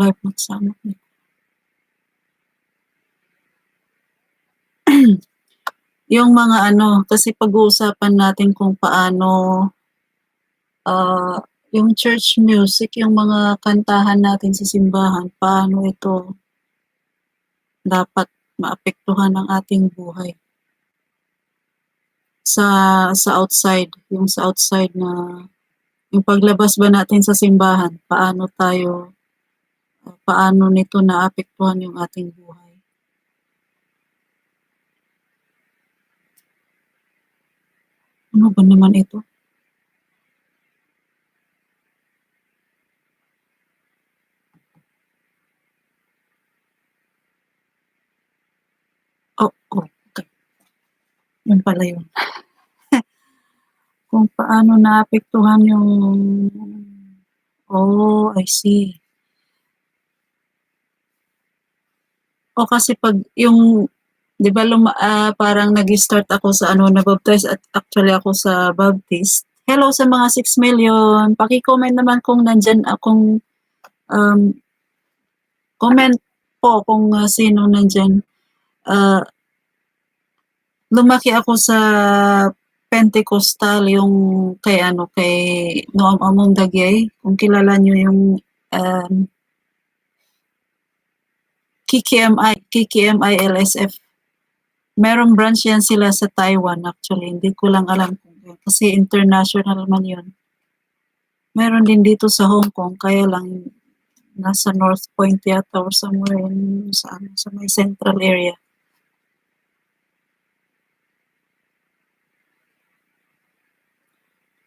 Live magsama. Yung mga ano, kasi pag-uusapan natin kung paano, ah, yung church music, yung mga kantahan natin sa simbahan, paano ito dapat maapektuhan ang ating buhay. Sa outside, yung sa outside na yung paglabas ba natin sa simbahan, paano nito naapektuhan yung ating buhay. Ano ba naman ito? Oh, okay. Yun pala yun. Kung paano naapektuhan yung oh, I see. O kasi 'pag yung 'di ba parang nag-start ako sa ano, na-baptize at actually ako sa Baptist. Hello sa mga 6 million, paki-comment naman kung nandiyan akong, um, comment po kung, sino nandiyan. Ah, lumaki ako sa Pentecostal, yung kay ano, kay Noam Among Dagyay, kung kilala niyo yung, um, KKMI LSF. Merong branch yan sila sa Taiwan actually, hindi ko lang alam kasi international man yun. Meron din dito sa Hong Kong, kaya lang nasa North Point yata or somewhere sa may central area.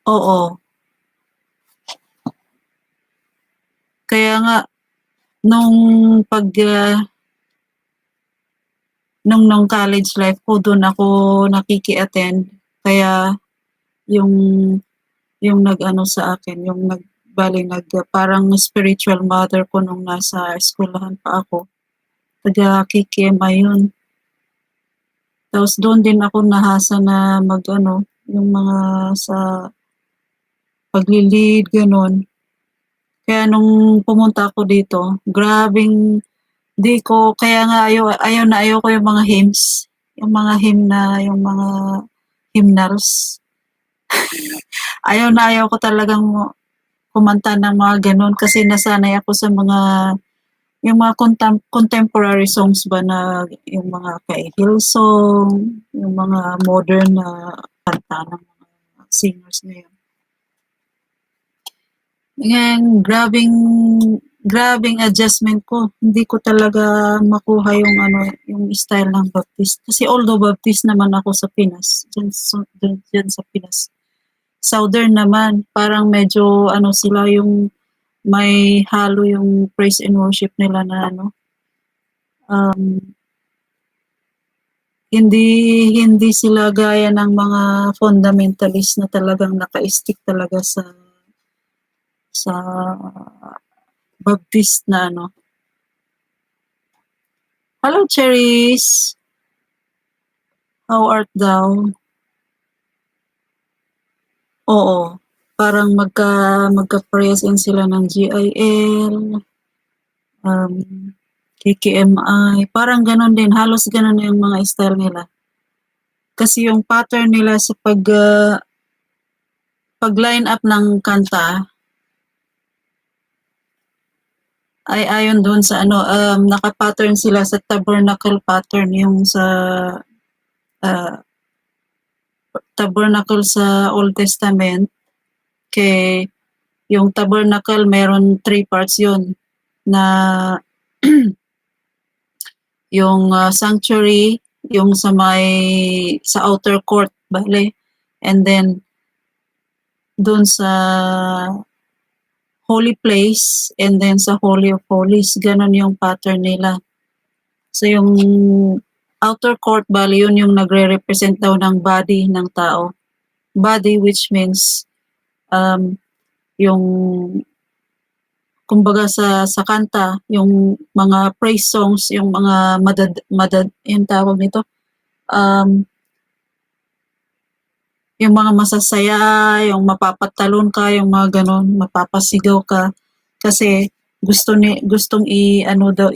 Oo. Kaya nga, nung pag, nung college life ko, doon ako nakiki-attend. Kaya yung nag-ano sa akin, parang spiritual mother ko nung nasa eskwelahan pa ako. Taga KKMI yun. Tapos doon din ako nahasa na mag-ano, yung mga sa pagli-lead, gano'n. Kaya nung pumunta ako dito, grabeng kaya nga ayaw ko yung mga hymns, yung mga yung mga hymnals. Ayaw ko talagang kumanta ng mga gano'n kasi nasanay ako sa yung mga contemporary songs ba na yung mga kay Hillsong, yung mga modern na kanta ng mga singers ngayon. Ngayon, grabing adjustment ko. Hindi ko talaga makuha yung ano, yung style ng Baptist. Kasi although Baptist naman ako sa Pinas, dyan sa Pinas. Southern naman, parang medyo ano sila yung may halo yung praise and worship nila na ano, um, hindi hindi sila gaya ng mga fundamentalist na talagang naka-stick talaga sa Baptist na ano. Hello, Cherries. How art thou? Oo. Parang magka-present sila ng GIL, um, KKMI. Parang ganon din. Halos ganon yung mga style nila. Kasi yung pattern nila sa pag-line up ng kanta ay ayon doon sa ano, naka-pattern sila sa tabernacle pattern, yung sa uh, tabernacle sa Old Testament. Kay yung tabernacle meron 3 parts yun na yung sanctuary, yung sa outer court, bale. And then doon sa holy place and then sa Holy of Holies. Ganon yung pattern nila. So yung outer court, bali yun yung nagre-represent daw ng body ng tao. Body which means yung kumbaga sa kanta, yung mga praise songs, yung mga yung tawag nito, yung mga masasaya, yung mapapatalon ka, yung mga ganon, mapapasigaw ka. Kasi gustong i-ano daw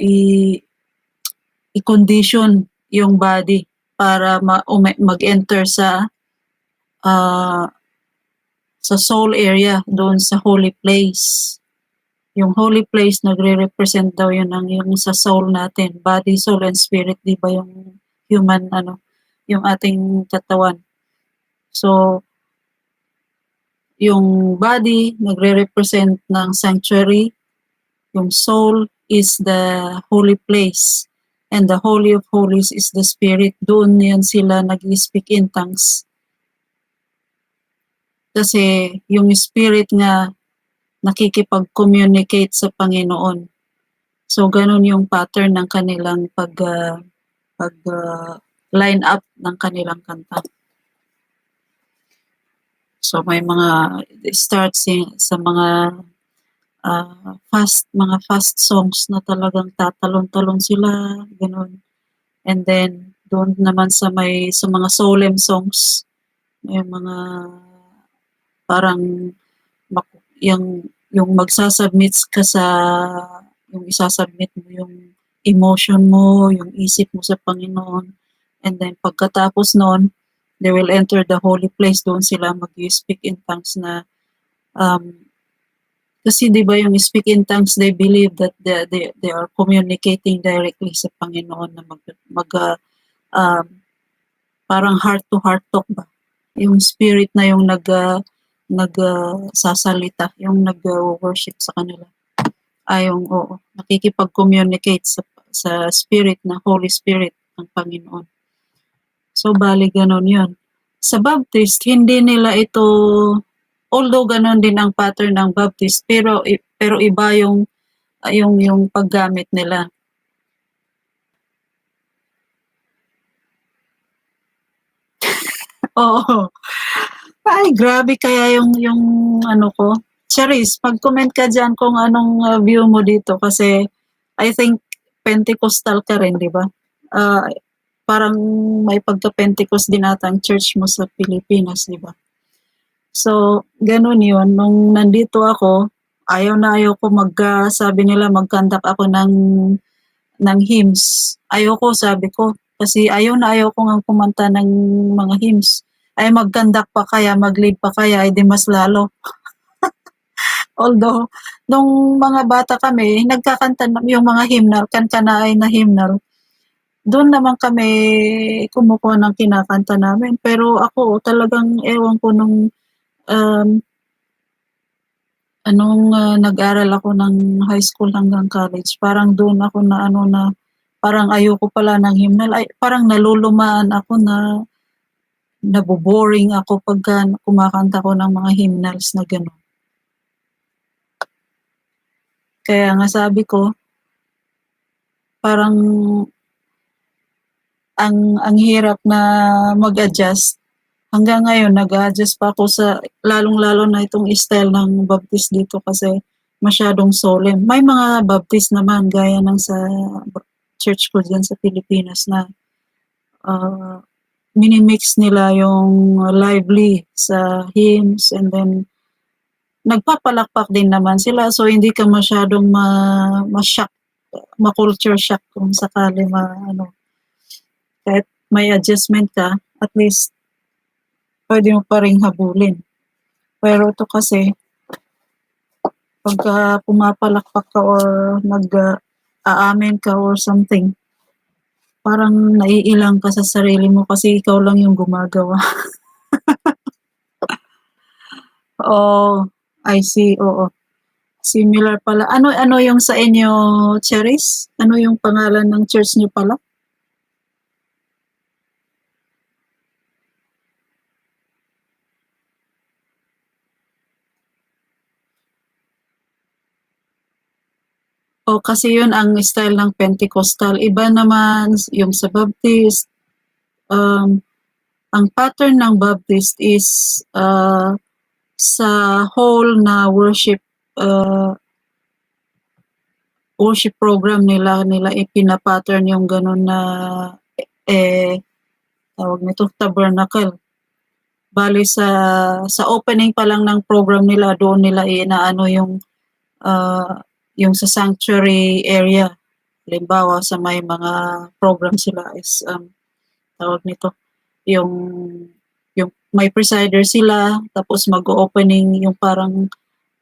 i-condition yung body para mag-enter ah, sa soul area doon sa holy place. Yung holy place nagre-represent daw yun ng yung sa soul natin, body, soul, and spirit, di ba yung human yung ating katawan. So, yung body nagre-represent ng sanctuary, yung soul is the holy place, and the holy of holies is the spirit. Doon yan sila nag-speak in tongues. Kasi yung spirit nga nakikipag-communicate sa Panginoon. So, ganun yung pattern ng kanilang line up ng kanilang kanta. So, may mga starts sa mga fast songs na talagang tatalon-talon sila, ganun. And then, doon naman sa mga solemn songs, may mga parang yung magsasubmit ka yung isasubmit mo yung emotion mo, yung isip mo sa Panginoon. And then pagkatapos noon, they will enter the holy place. Doon sila mag-speak in tongues na kasi di ba yung speak in tongues, they believe that they are communicating directly sa Panginoon na parang heart to heart talk ba? Yung spirit na yung nagsasalita, yung nag-worship sa kanila. Oo, nakikipag-communicate sa spirit na Holy Spirit ng Panginoon. So, bali ganon yun. Sa Baptist, hindi nila ito, although ganon din ang pattern ng Baptist, pero iba yung paggamit nila. Oo. Ay, grabe kaya yung ano ko. Charis, mag-comment ka dyan kung anong view mo dito kasi I think Pentecostal ka rin, di ba? Parang may pagka-Pentecost din ata ang church mo sa Pilipinas, di ba? So, ganun yun. Nung nandito ako, ayaw ko sabi nila mag-conduct ako ng hymns. Ayoko, sabi ko. Kasi ayaw ko nga kumanta ng mga hymns. Ay mag-conduct pa kaya, mag-lead pa kaya, ay di mas lalo. Although, nung mga bata kami, nagkakanta yung mga hymnal, kankanaay na hymnal. Doon naman kami kumukuha ng kinakanta namin. Pero ako, talagang ewan ko nung nag-aral ako ng high school hanggang college, parang doon ako na parang ayoko pala ng hymnal. Ay, parang nalulumaan ako na naboboring ako pagka kumakanta ko ng mga hymnals na gano'n. Kaya nga sabi ko, parang ang hirap na mag-adjust. Hanggang ngayon, nag-a-adjust pa ako sa, lalong-lalo na itong style ng Baptist dito kasi masyadong solemn. May mga Baptist naman, gaya ng sa church ko dyan sa Pilipinas na minimix nila yung lively sa hymns and then nagpapalakpak din naman sila so hindi ka masyadong ma-shock, ma-culture shock kung sakali kahit may adjustment ka, at least pwede mo pa rin habulin. Pero ito kasi, pagka pumapalakpak ka or nag-aamen ka or something, parang naiilang ka sa sarili mo kasi ikaw lang yung gumagawa. Oh, I see, oo. Similar pala. Ano yung sa inyo, Charis? Ano yung pangalan ng church niyo pala? Kasi yun ang style ng Pentecostal. Iba naman yung sa Baptist. Ang pattern ng Baptist is sa whole na worship program nila ipina-pattern yung ganun na tawag nito tabernacle. Bali sa opening pa lang ng program nila, doon nila inaano yung sa sanctuary area. Halimbawa sa may mga program sila is tawag nito, yung yung may presider sila tapos mag-o-opening yung parang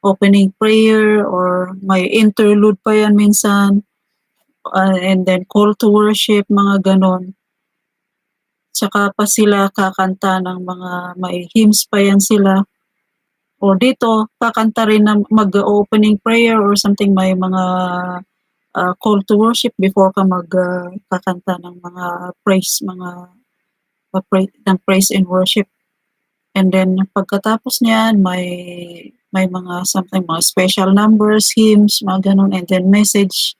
opening prayer or may interlude pa yan minsan, and then call to worship, mga ganon. Tsaka pa sila kakanta ng mga may hymns pa yan sila. O dito, kakanta rin ng mag-opening prayer or something, may mga call to worship before ka kakanta ng mga praise, mga ng praise and worship. And then pagkatapos niyan, may mga something, mga special numbers, hymns, mga ganun, and then message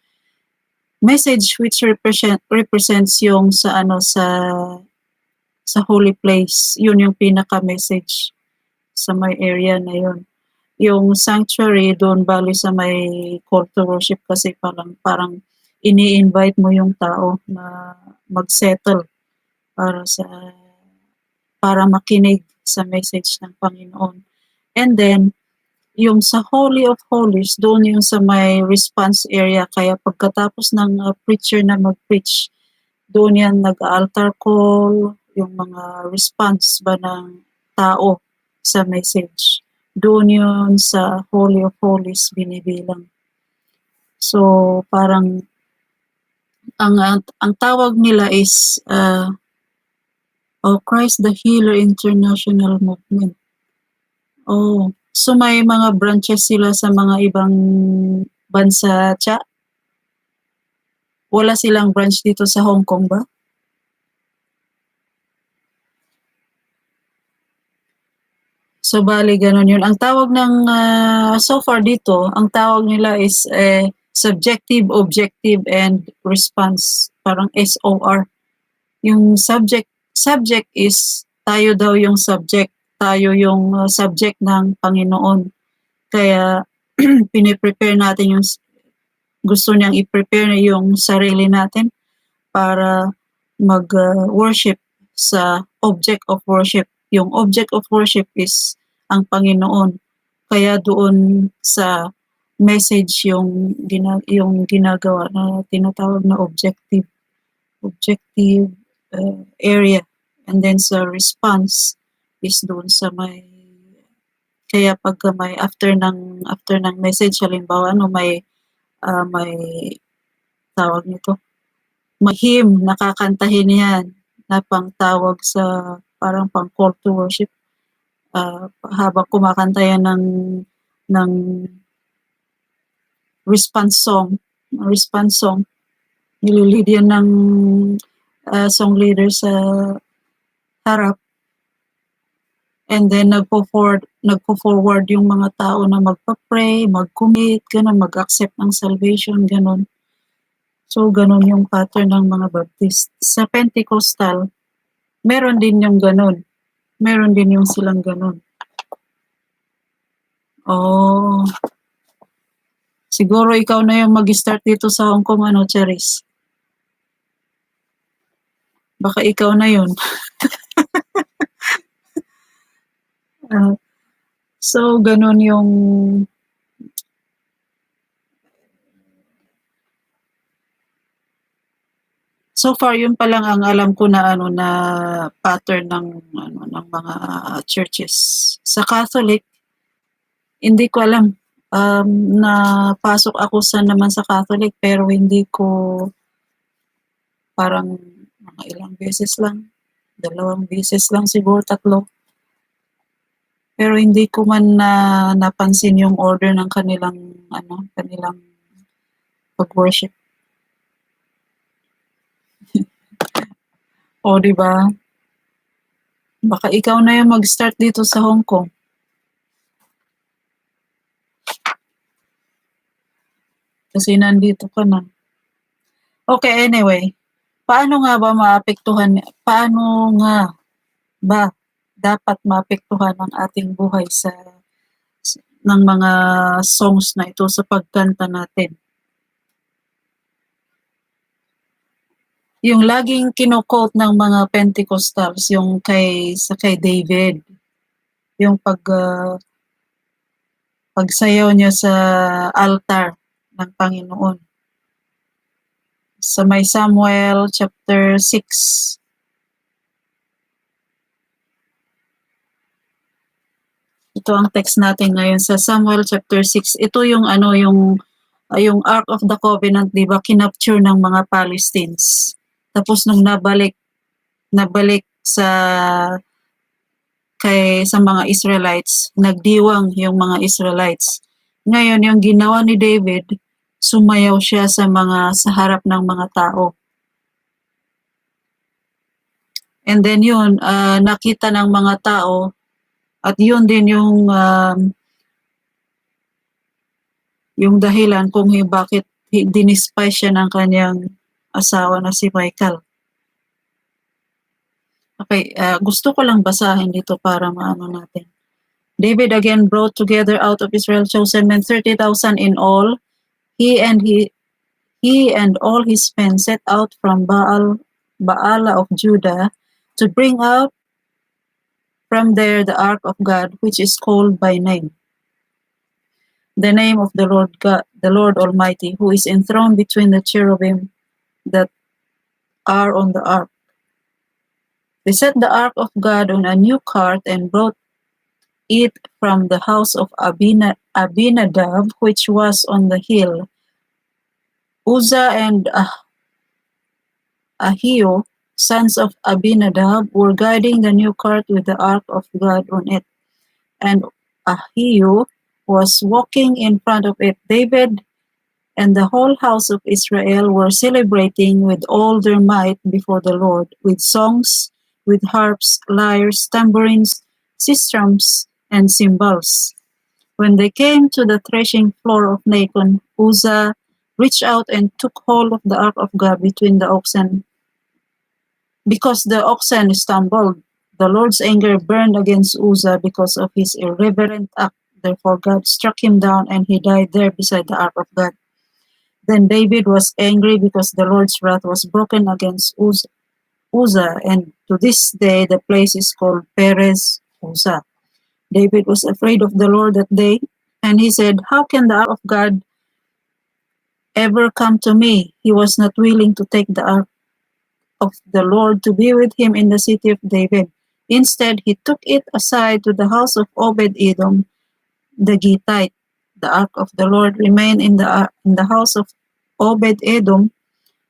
which represents yung sa sa holy place. Yun yung pinaka-message sa may area na yun. Yung sanctuary doon bali sa may call to worship kasi parang ini-invite mo yung tao na mag-settle para makinig sa message ng Panginoon. And then yung sa Holy of Holies, doon yung sa may response area. Kaya pagkatapos ng preacher na mag-preach, doon yan nag-altar call, yung mga response ba ng tao sa message. Doon yun sa Holy of Holies binibilang. So, parang ang tawag nila is Christ the Healer International Movement. So may mga branches sila sa mga ibang bansa, Cha? Wala silang branch dito sa Hong Kong ba? So bali ganun yun. Ang tawag ng so far dito, ang tawag nila is subjective, objective, and response. Parang SOR. Yung subject is tayo daw yung subject. Tayo yung subject ng Panginoon. Kaya piniprepare natin yung gusto niyang i-prepare na yung sarili natin para mag-worship sa object of worship. Yung object of worship is ang Panginoon. Kaya doon sa message yung ginagawa na tinatawag na objective area. And then sa response is doon sa may, kaya pag may after ng message, halimbawa may tawag nito, may hymn, nakakantahin yan na pangtawag sa parang pang call to worship. Habang kumakanta yan ng response song, nililid yan ng song leader sa harap. And then nagpo-forward yung mga tao na magpa-pray, mag-commit, ganun, mag-accept ng salvation, ganun. So, ganun yung pattern ng mga Baptist. Sa Pentecostal, meron din yung ganun. Meron din yung silang ganun. Siguro ikaw na yung mag-start dito sa Hong Kong, Charis? Baka ikaw na yun. So, ganun yung so far yun pa lang ang alam ko na na pattern ng mga churches. Sa Catholic, hindi ko alam. Napasok ako naman sa Catholic pero hindi ko, parang mga ilang beses lang, 2 beses lang siguro, 3. Pero hindi ko man napansin yung order ng kanilang pag-worship. O, di ba? Baka ikaw na yung mag-start dito sa Hong Kong. Kasi nandito ka na. Okay, anyway. Paano nga ba dapat maapektuhan ang ating buhay ng mga songs na ito sa pagkanta natin? Yung laging kino-quote ng mga Pentecostals, yung kay David, yung pagsayaw niya sa altar, ng Panginoon. Sa may Samuel chapter 6. Ito ang text natin ngayon sa Samuel chapter 6. Ito yung yung Ark of the Covenant, 'di ba, kinapture ng mga Palestinians. Tapos nung nabalik sa mga Israelites, nagdiwang yung mga Israelites. Ngayon, yung ginawa ni David, sumayaw siya sa harap ng mga tao. And then yun, nakita ng mga tao, at yun din yung dahilan kung bakit dinispise siya ng kanyang asawa na si Michal. Okay, gusto ko lang basahin dito para maano natin. David again brought together out of Israel chosen men 30,000 in all. He and all his men set out from Baala of Judah to bring out from there the ark of God, which is called by name, the name of the Lord God, the Lord Almighty, who is enthroned between the cherubim that are on the ark. They set the ark of God on a new cart and brought it from the house of Abinadab, which was on the hill. Uzzah and Ahio, sons of Abinadab, were guiding the new cart with the ark of God on it, and Ahio was walking in front of it. David and the whole house of Israel were celebrating with all their might before the Lord, with songs, with harps, lyres, tambourines, sistrums, and cymbals. When they came to the threshing floor of Nacon, Uzzah reached out and took hold of the ark of God between the oxen. Because the oxen stumbled, the Lord's anger burned against Uzzah because of his irreverent act. Therefore God struck him down, and he died there beside the ark of God. Then David was angry because the Lord's wrath was broken against Uzzah, and to this day the place is called Perez Uzzah. David was afraid of the Lord that day, and he said, "How can the ark of God ever come to me?" He was not willing to take the ark of the Lord to be with him in the city of David. Instead, he took it aside to the house of Obed-Edom the Gittite. The ark of the Lord remained in the house of Obed-Edom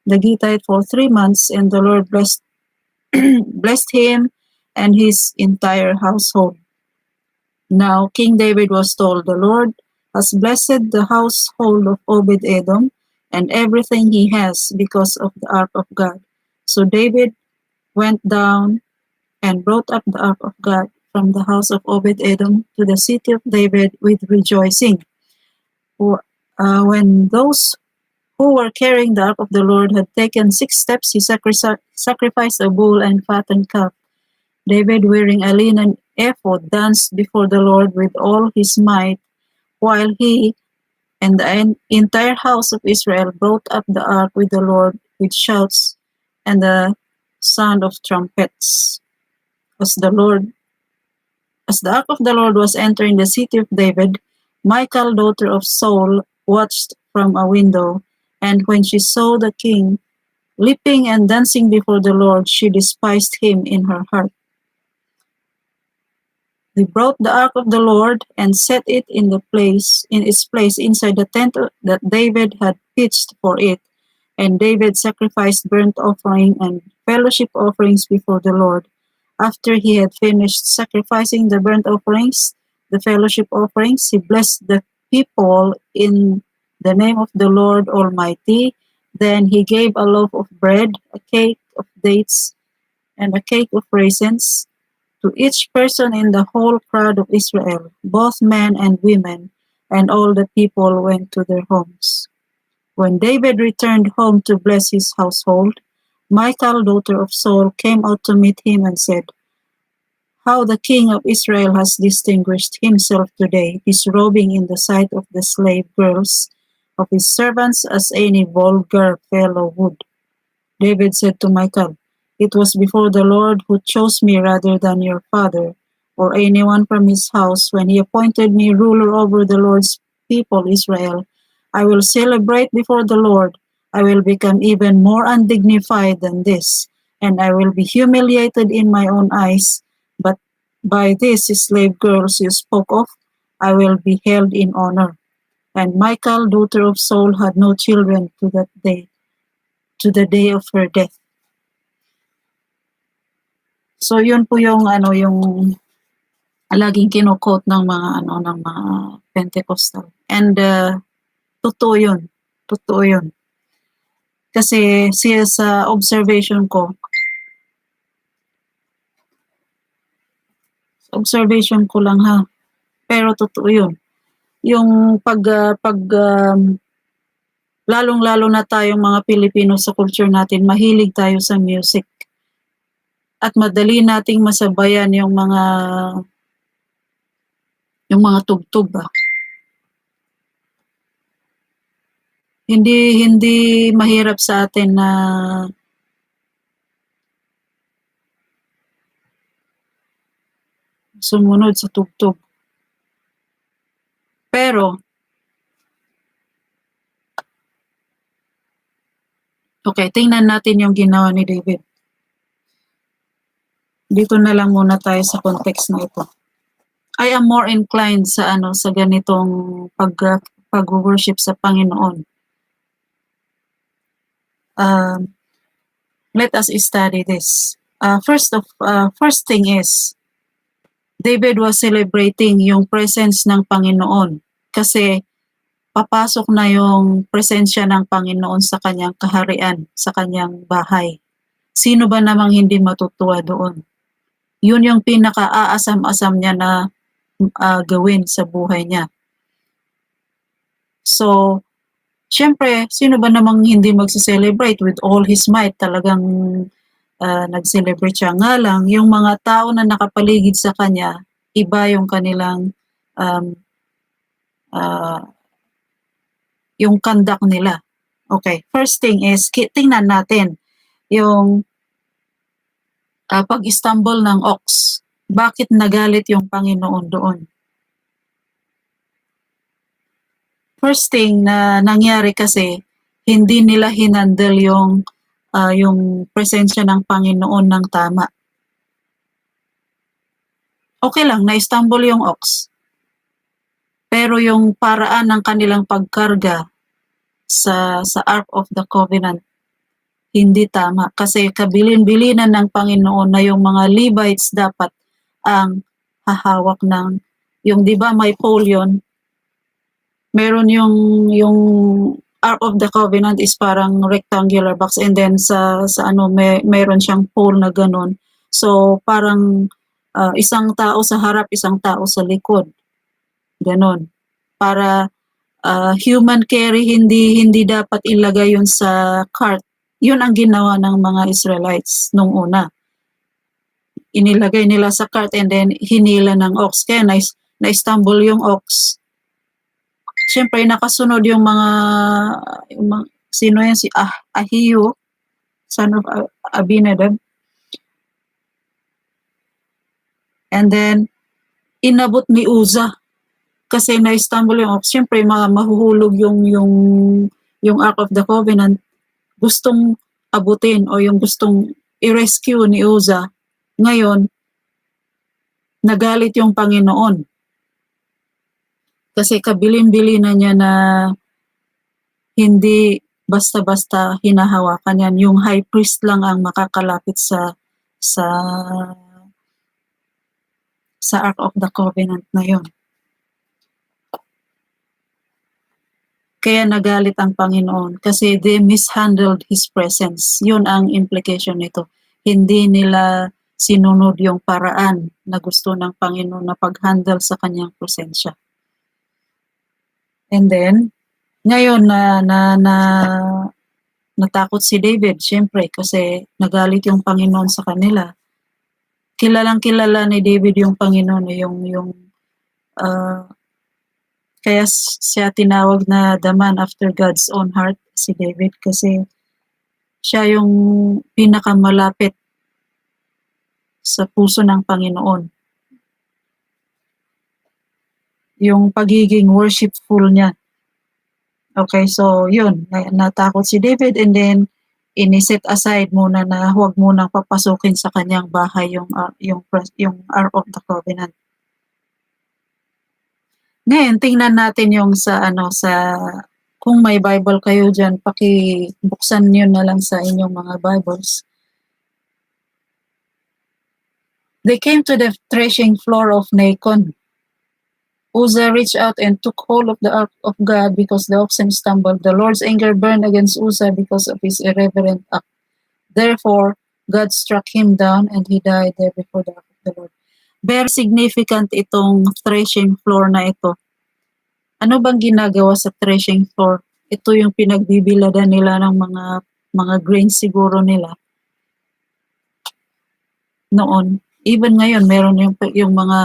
the Gittite for 3 months, and the Lord blessed him and his entire household. Now King David was told, "The Lord has blessed the household of Obed-Edom and everything he has because of the ark of God." So David went down and brought up the ark of God from the house of Obed-Edom to the city of David with rejoicing. When those who were carrying the ark of the Lord had taken 6 steps, he sacrificed a bull and fattened calf. David, wearing a linen ephod, danced before the Lord with all his might, while he and the entire house of Israel brought up the ark with the Lord with shouts and the sound of trumpets. As the ark of the Lord was entering the city of David, Michal, daughter of Saul, watched from a window, and when she saw the king leaping and dancing before the Lord, she despised him in her heart. They brought the ark of the Lord and set it in its place inside the tent that David had pitched for it. And David sacrificed burnt offering and fellowship offerings before the Lord. After he had finished sacrificing the burnt offerings, the fellowship offerings, he blessed the people in the name of the Lord Almighty. Then he gave a loaf of bread, a cake of dates, and a cake of raisins to each person in the whole crowd of Israel, both men and women, and all the people went to their homes. When David returned home to bless his household, Michal, daughter of Saul, came out to meet him and said, "How the king of Israel has distinguished himself today, disrobing in the sight of the slave girls of his servants as any vulgar fellow would." David said to Michal, "It was before the Lord who chose me rather than your father, or anyone from his house, when he appointed me ruler over the Lord's people Israel. I will celebrate before the Lord. I will become even more undignified than this, and I will be humiliated in my own eyes. But by these slave girls you spoke of, I will be held in honor. And Michal, daughter of Saul, had no children to that day, to the day of her death. So yun po yung yung laging kino-quote ng mga Pentecostal. And totoo yun. Totoo yun. Kasi siya sa observation ko lang ha. Pero totoo yun. Yung lalong-lalo na tayong mga Pilipino sa culture natin, mahilig tayo sa music. At madali nating masabayan yung mga tugtog ba. Hindi mahirap sa atin na sumunod sa tugtog. Pero okay, tingnan natin yung ginawa ni David. Dito na lang muna tayo sa context na ito. I am more inclined sa sa ganitong pag-worship sa Panginoon. Let us study this. First thing is, David was celebrating yung presence ng Panginoon kasi papasok na yung presensya ng Panginoon sa kanyang kaharian, sa kanyang bahay. Sino ba namang hindi matutuwa doon? Yun yung pinaka-aasam-asam niya na gawin sa buhay niya. So, syempre, sino ba namang hindi magse-celebrate with all his might? Talagang nag-celebrate siya. Nga lang, yung mga tao na nakapaligid sa kanya, iba yung kanilang yung conduct nila. Okay, first thing is, tingnan natin yung pag-stumble ng ox. Bakit nagalit yung Panginoon doon? First thing na nangyari kasi, hindi nila hinandle yung presensya ng Panginoon ng tama. Okay lang, na-stumble yung ox. Pero yung paraan ng kanilang pagkarga sa Ark of the Covenant, hindi tama. Kasi kabilin-bilinan ng Panginoon na yung mga Levites dapat ang hahawak ng, yung di ba may pole yun, meron yung Ark of the Covenant is parang rectangular box, and then sa meron siyang pole na ganun. So parang isang tao sa harap, isang tao sa likod. Ganon. Para human carry, hindi dapat ilagay yun sa cart. Yun ang ginawa ng mga Israelites nung una. Inilagay nila sa cart and then hinila ng ox. Kaya na-stumble yung ox. Siyempre, nakasunod yung mga sino yan? Si Ahiyo, son of Abinadab. And then, inabot ni Uza. Kasi na-stumble yung ox. Siyempre, mahuhulog yung Ark of the Covenant. Gustong abutin o yung gustong i-rescue ni Uza. Ngayon, nagalit yung Panginoon. Kasi kabilin-bili na niya na hindi basta-basta hinahawakan yan. Yung high priest lang ang makakalapit sa Ark of the Covenant na yon. Kaya nagalit ang Panginoon kasi they mishandled His presence. Yun ang implication nito. Hindi nila sinunod yung paraan na gusto ng Panginoon na pag-handle sa kanyang presensya. And then, ngayon natakot si David, syempre, kasi nagalit yung Panginoon sa kanila. Kilalang kilala ni David yung Panginoon, kaya siya tinawag na the man after God's own heart, si David, kasi siya yung pinakamalapit sa puso ng Panginoon. Yung pagiging worshipful niya Okay, so yun, natakot si David, and then ini-set aside muna na huwag munang papasukin sa kanyang bahay yung Ark of the Covenant. Ngayon tingnan natin yung sa kung may Bible kayo diyan, pakibuksan niyo na lang sa inyong mga Bibles. They came to the threshing floor of Nacon. Uzzah reached out and took hold of the ark of God because the oxen stumbled. The Lord's anger burned against Uzzah because of his irreverent act. Therefore, God struck him down and he died there before the ark of the Lord. Very significant itong threshing floor na ito. Ano bang ginagawa sa threshing floor? Ito yung pinagbibiladan nila ng mga grains siguro nila noon. Even ngayon, meron yung mga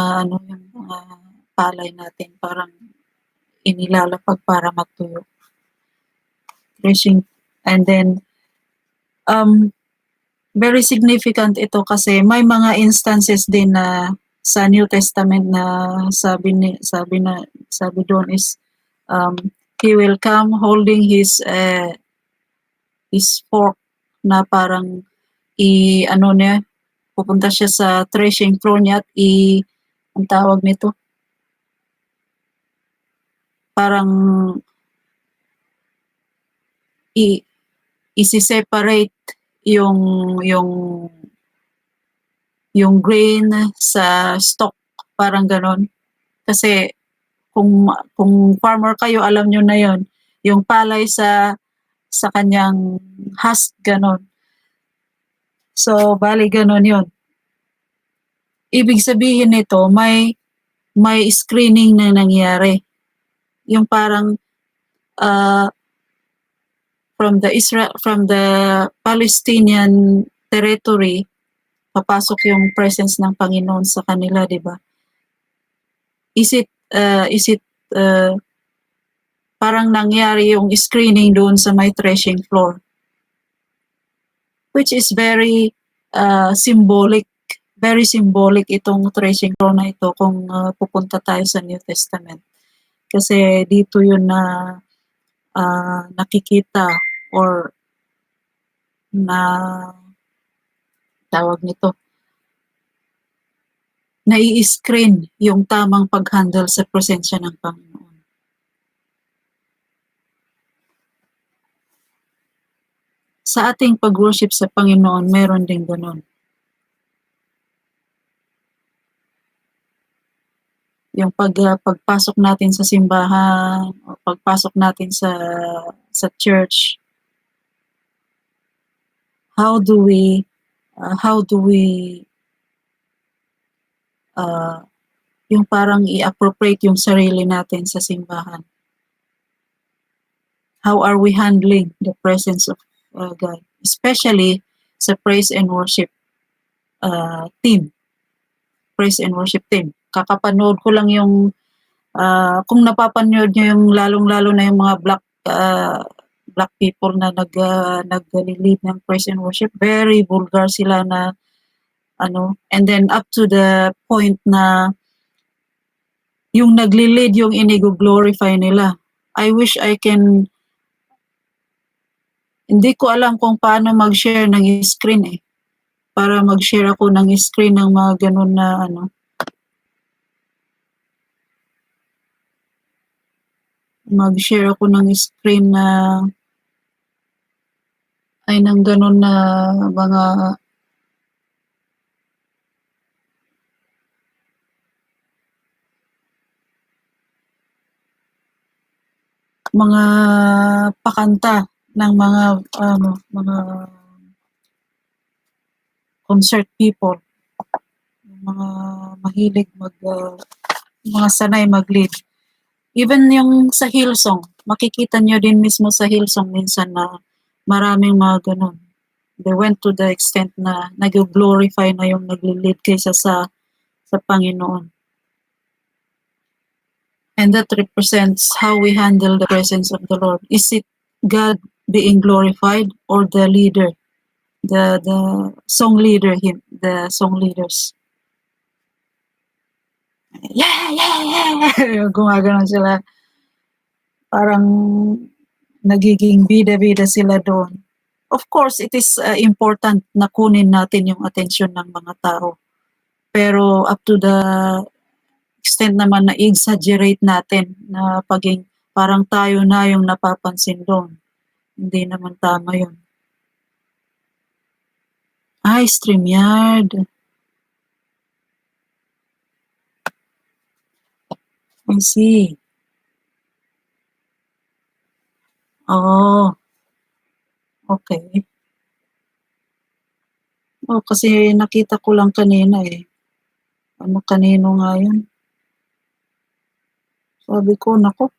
palay natin parang inilalapag para matuyo. Threshing. And then, very significant ito kasi may mga instances din na sa New Testament na sabi doon is he will come holding his fork na parang pupunta siya sa threshing floor niya at ang tawag nito parang isi-separate yung grain sa stalk, parang ganon. Kasi kung farmer kayo, alam nyo na yon, yung palay sa kanyang husk, ganon. So, bali ganon yon. Ibig sabihin nito, may screening na nangyari. Yung parang from the Palestinian territory, papasok yung presence ng Panginoon sa kanila, di ba? Is it parang nangyari yung screening doon sa may threshing floor, which is very symbolic, very symbolic itong threshing floor na ito kung pupunta tayo sa New Testament. Kasi dito yun na nakikita or na tawag nito, nai-screen yung tamang pag-handle sa presensya ng Panginoon. Sa ating pag-worship sa Panginoon, meron din ganun. Yung pagpasok natin sa simbahan, o pagpasok natin sa church, how do we yung parang i-appropriate yung sarili natin sa simbahan? How are we handling the presence of God? Especially sa praise and worship team. Praise and worship team. Kakapanood ko lang yung kung napapanood nyo yung lalong-lalo na yung mga black people na nag-lead ng praise and worship, very vulgar sila na and then up to the point na yung nagli-lead yung inigo-glorify nila. I wish hindi ko alam kung paano mag-share ng screen para mag-share ako ng screen ng mga ganun na mag-share ako ng screen na ng ganun na mga pakanta ng mga concert people, mga mahilig mga sanay mag-lead. Even yung sa Hillsong, makikita nyo din mismo sa Hillsong minsan na maraming mga ganun. They went to the extent na nag-glorify na yung nagli-lead kaysa sa Panginoon. And that represents how we handle the presence of the Lord. Is it God being glorified or the leader, the song leader, the song leaders? Yeah! Gumagano sila. Parang nagiging bida-bida sila doon. Of course, it is important na kunin natin yung atensyon ng mga tao. Pero up to the extent naman na exaggerate natin na paging parang tayo na yung napapansin doon. Hindi naman tama yun. Ay, StreamYard. I see. Oo. Okay. Oh, kasi nakita ko lang kanina eh. Ano, kanino nga yun? Sabi ko, nako.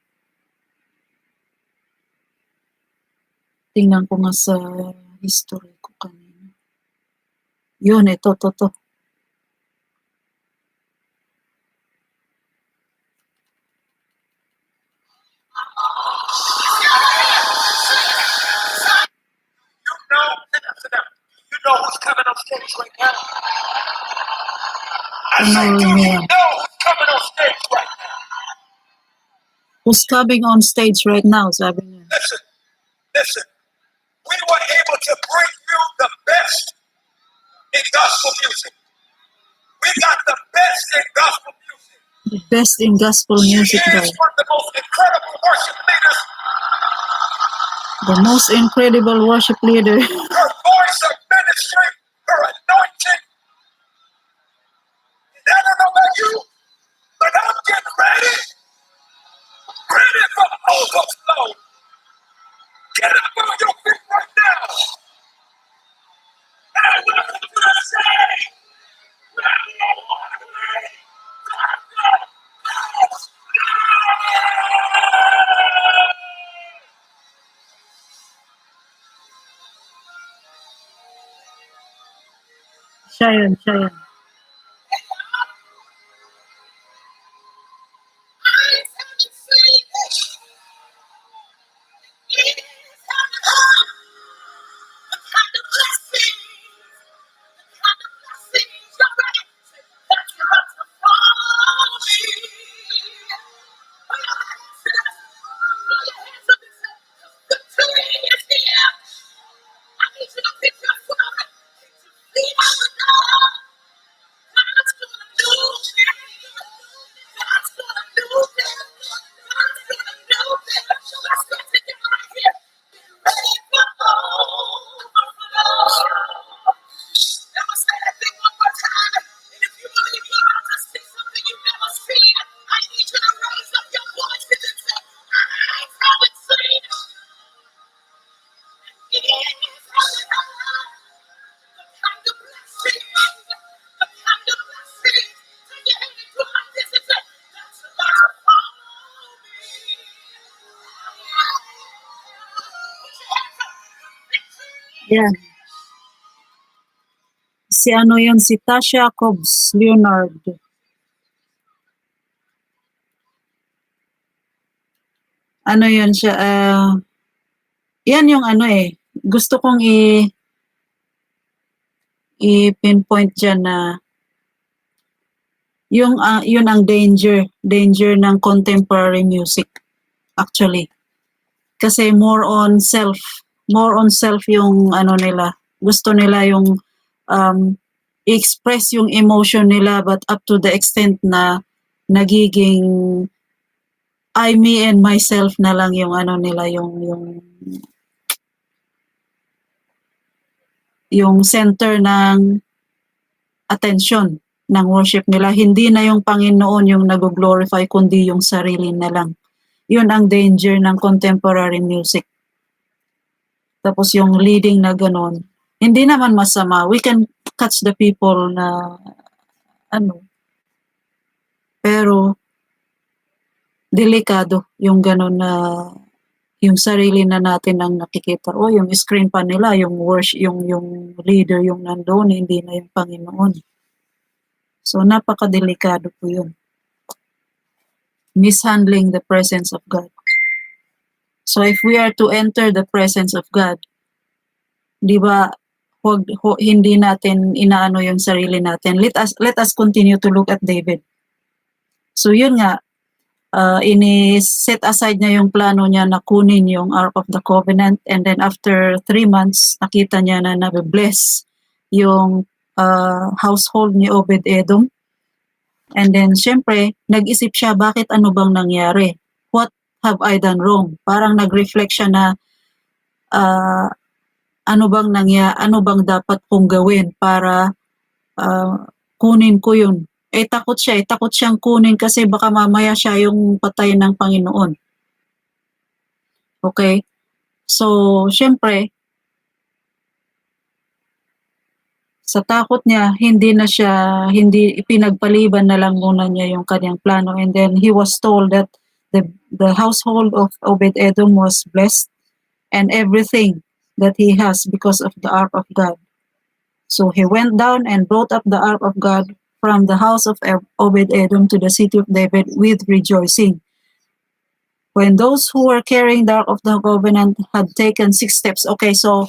Tingnan ko nga sa history ko kanina. Yun, ito, to. You know who's coming on stage right now? I Ano say, do you niya? know who's coming on stage right now? Who's coming on stage right now, sabi niya. Listen. We were able to bring you the best in gospel music. We got the best in gospel music. The best in gospel music She daw. is one of the most incredible worship leaders. The most incredible worship leader. Her voice, her ministry, her anointing. And I don't know about you, but I'm getting ready for overflow. Get up on your feet right now. And welcome to the stage. Siya yun. Yan. Si ano yun, si Tasha Cobbs Leonard. Ano yun siya, yan yung ano eh, gusto kong i-pinpoint dyan na yung, yun ang danger ng contemporary music, actually. Kasi more on self yung ano nila. Gusto nila yung i-express yung emotion nila but up to the extent na nagiging I, me, and myself na lang yung ano nila, yung center ng attention ng worship nila. Hindi na yung Panginoon yung nag-glorify, kundi yung sarili na lang. Yun ang danger ng contemporary music. Tapos yung leading na ganon, hindi naman masama. We can catch the people na ano. Pero delikado yung ganon na yung sarili na natin ang nakikita. O yung screen pa nila, yung worship, yung leader yung nandoon, hindi na yung Panginoon. So napakadelikado po yun. Mishandling the presence of God. So if we are to enter the presence of God, di ba, hindi natin inaano yung sarili natin. Let us continue to look at David. So yun nga, ini-set aside niya yung plano niya na kunin yung Ark of the Covenant, and then after 3 months, nakita niya na nabe-bless yung household ni Obed-Edom. And then, syempre, nag-isip siya, bakit ano bang nangyari? What have I done wrong? Parang nag-reflect siya na ano bang dapat kong gawin para kunin ko yun. Takot siyang kunin kasi baka mamaya siya yung patay ng Panginoon. Okay? So, syempre, sa takot niya, hindi ipinagpaliban na lang muna niya yung kanyang plano. And then he was told that the household of Obed-Edom was blessed and everything that he has because of the Ark of God. So he went down and brought up the Ark of God from the house of Obed-Edom to the city of David with rejoicing. When those who were carrying the Ark of the Covenant had taken 6 steps, okay, so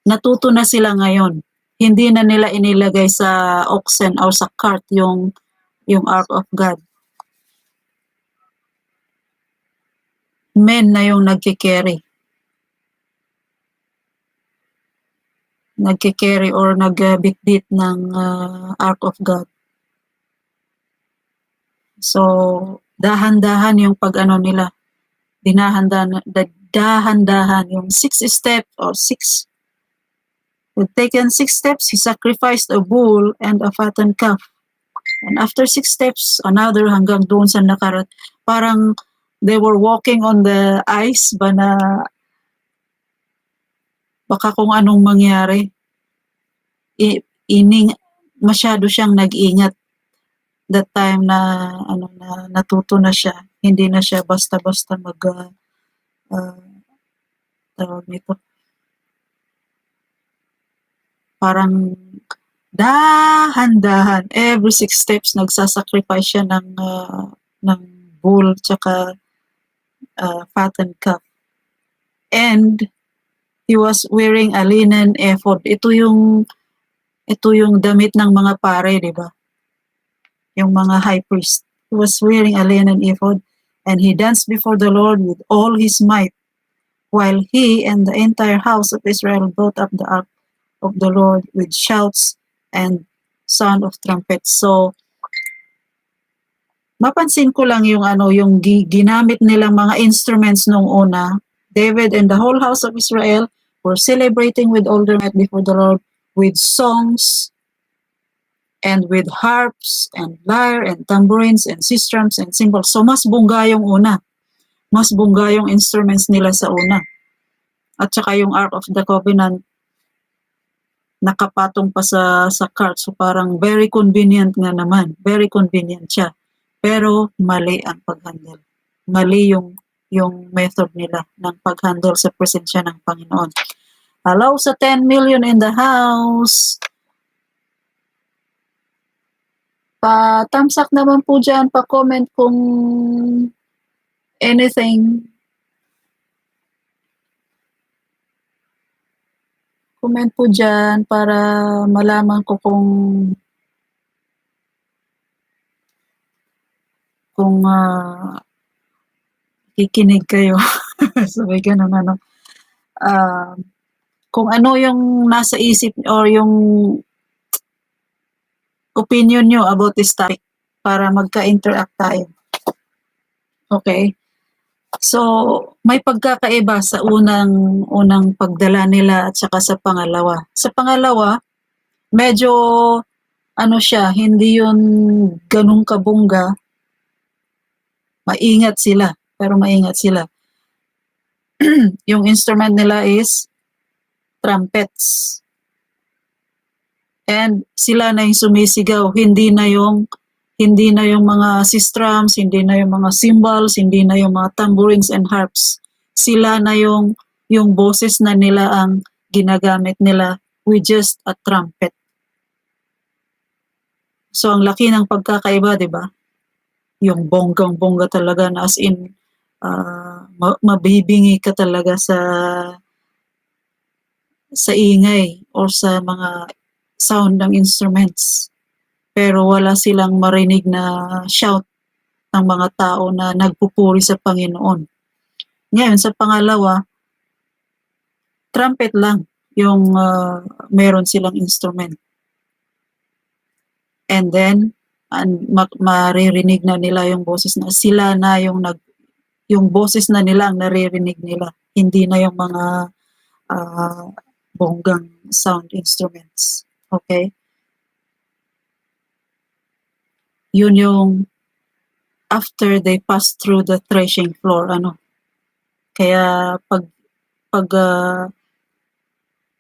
natuto na sila ngayon. Hindi na nila inilagay sa oxen or sa cart yung Ark of God. Men na yung nagkikerry or nagbitbit ng Ark of God. So, dahan-dahan yung pag-ano nila. Dahan-dahan yung 6 steps or 6. With taken 6 steps, he sacrificed a bull and a fattened calf. And after 6 steps, another hanggang doon sa nakarat. Parang they were walking on the ice ba na baka kung anong mangyari. Masyado siyang nag-ingat that time na natuto na siya. Hindi na siya basta-basta tawag nito. Parang dahan-dahan. Every 6 steps, nagsasacrifice siya ng bull tsaka fattened calf. And he was wearing a linen ephod. Ito yung damit ng mga pare, di ba? Yung mga high priest. He was wearing a linen ephod, and he danced before the Lord with all his might, while he and the entire house of Israel brought up the ark of the Lord with shouts and sound of trumpets. So, mapansin ko lang yung ginamit nilang mga instruments nung una. David and the whole house of Israel were celebrating with all their might before the Lord with songs and with harps and lyre and tambourines and sistrums and cymbals. So, mas bongga yung una. Mas bongga yung instruments nila sa una. At saka yung Ark of the Covenant, nakapatong pa sa cart. So parang very convenient nga naman. Very convenient siya. Pero mali ang pag-handle. Mali yung method nila ng pag-handle sa presensya ng Panginoon. Hello sa 10 million in the house. Pa-thumbs up naman po dyan. Pa-comment kung anything. Comment po dyan para malaman ko kung kikinig kayo. Sabi ganun kung ano yung nasa isip or yung opinion nyo about this topic para magka-interact tayo. Okay? So, may pagkakaiba sa unang pagdala nila at saka sa pangalawa. Sa pangalawa, medyo siya, hindi yun ganung kabongga. Maingat sila. Yung instrument nila is trumpets. And sila na yung sumisigaw, hindi na yung mga sistrums, hindi na yung mga cymbals, hindi na yung mga tambourines and harps. Sila na yung boses na nila ang ginagamit nila with just a trumpet. So, ang laki ng pagkakaiba, di ba? Yung bonggang-bongga talaga na as in, mabibingi ka talaga sa ingay or sa mga sound ng instruments. Pero wala silang marinig na shout ang mga tao na nagpupuri sa Panginoon. Ngayon, sa pangalawa, trumpet lang yung meron silang instrument. And then, maririnig na nila yung boses na sila na yung boses na nila ang naririnig nila. Hindi na yung mga bonggang sound instruments. Okay? Yun yung after they pass through the threshing floor, Kaya pag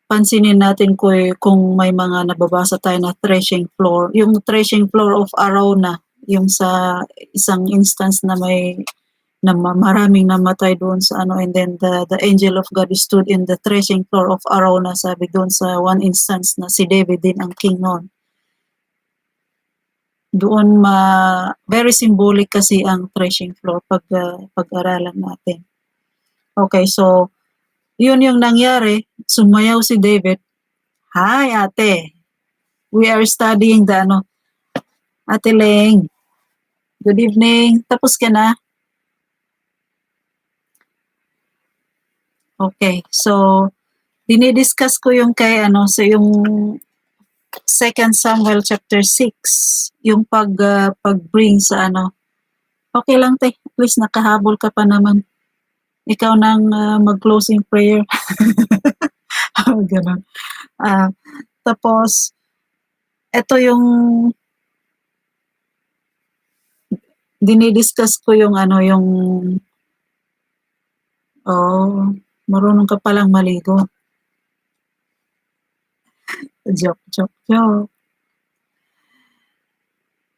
pansinin natin kung may mga nababasa tayo na threshing floor, yung threshing floor of Arauna, yung sa isang instance na maraming namatay doon sa and then the angel of God stood in the threshing floor of Arauna, sabi doon sa one instance na si David din ang king noon. Doon very symbolic kasi ang threshing floor pag-aralan natin. Okay, so yun yung nangyari. Sumayaw si David. Hi, ate. We are studying the Ate Leng. Good evening. Tapos ka na? Okay, so dinidiscuss ko yung so yung 2 Samuel chapter 6, yung pag-bring sa Okay lang, te. At least nakahabol ka pa naman. Ikaw nang mag-closing prayer. Ganun. Tapos, ito yung dinidiscuss ko yung marunong ka palang maligo. Joke.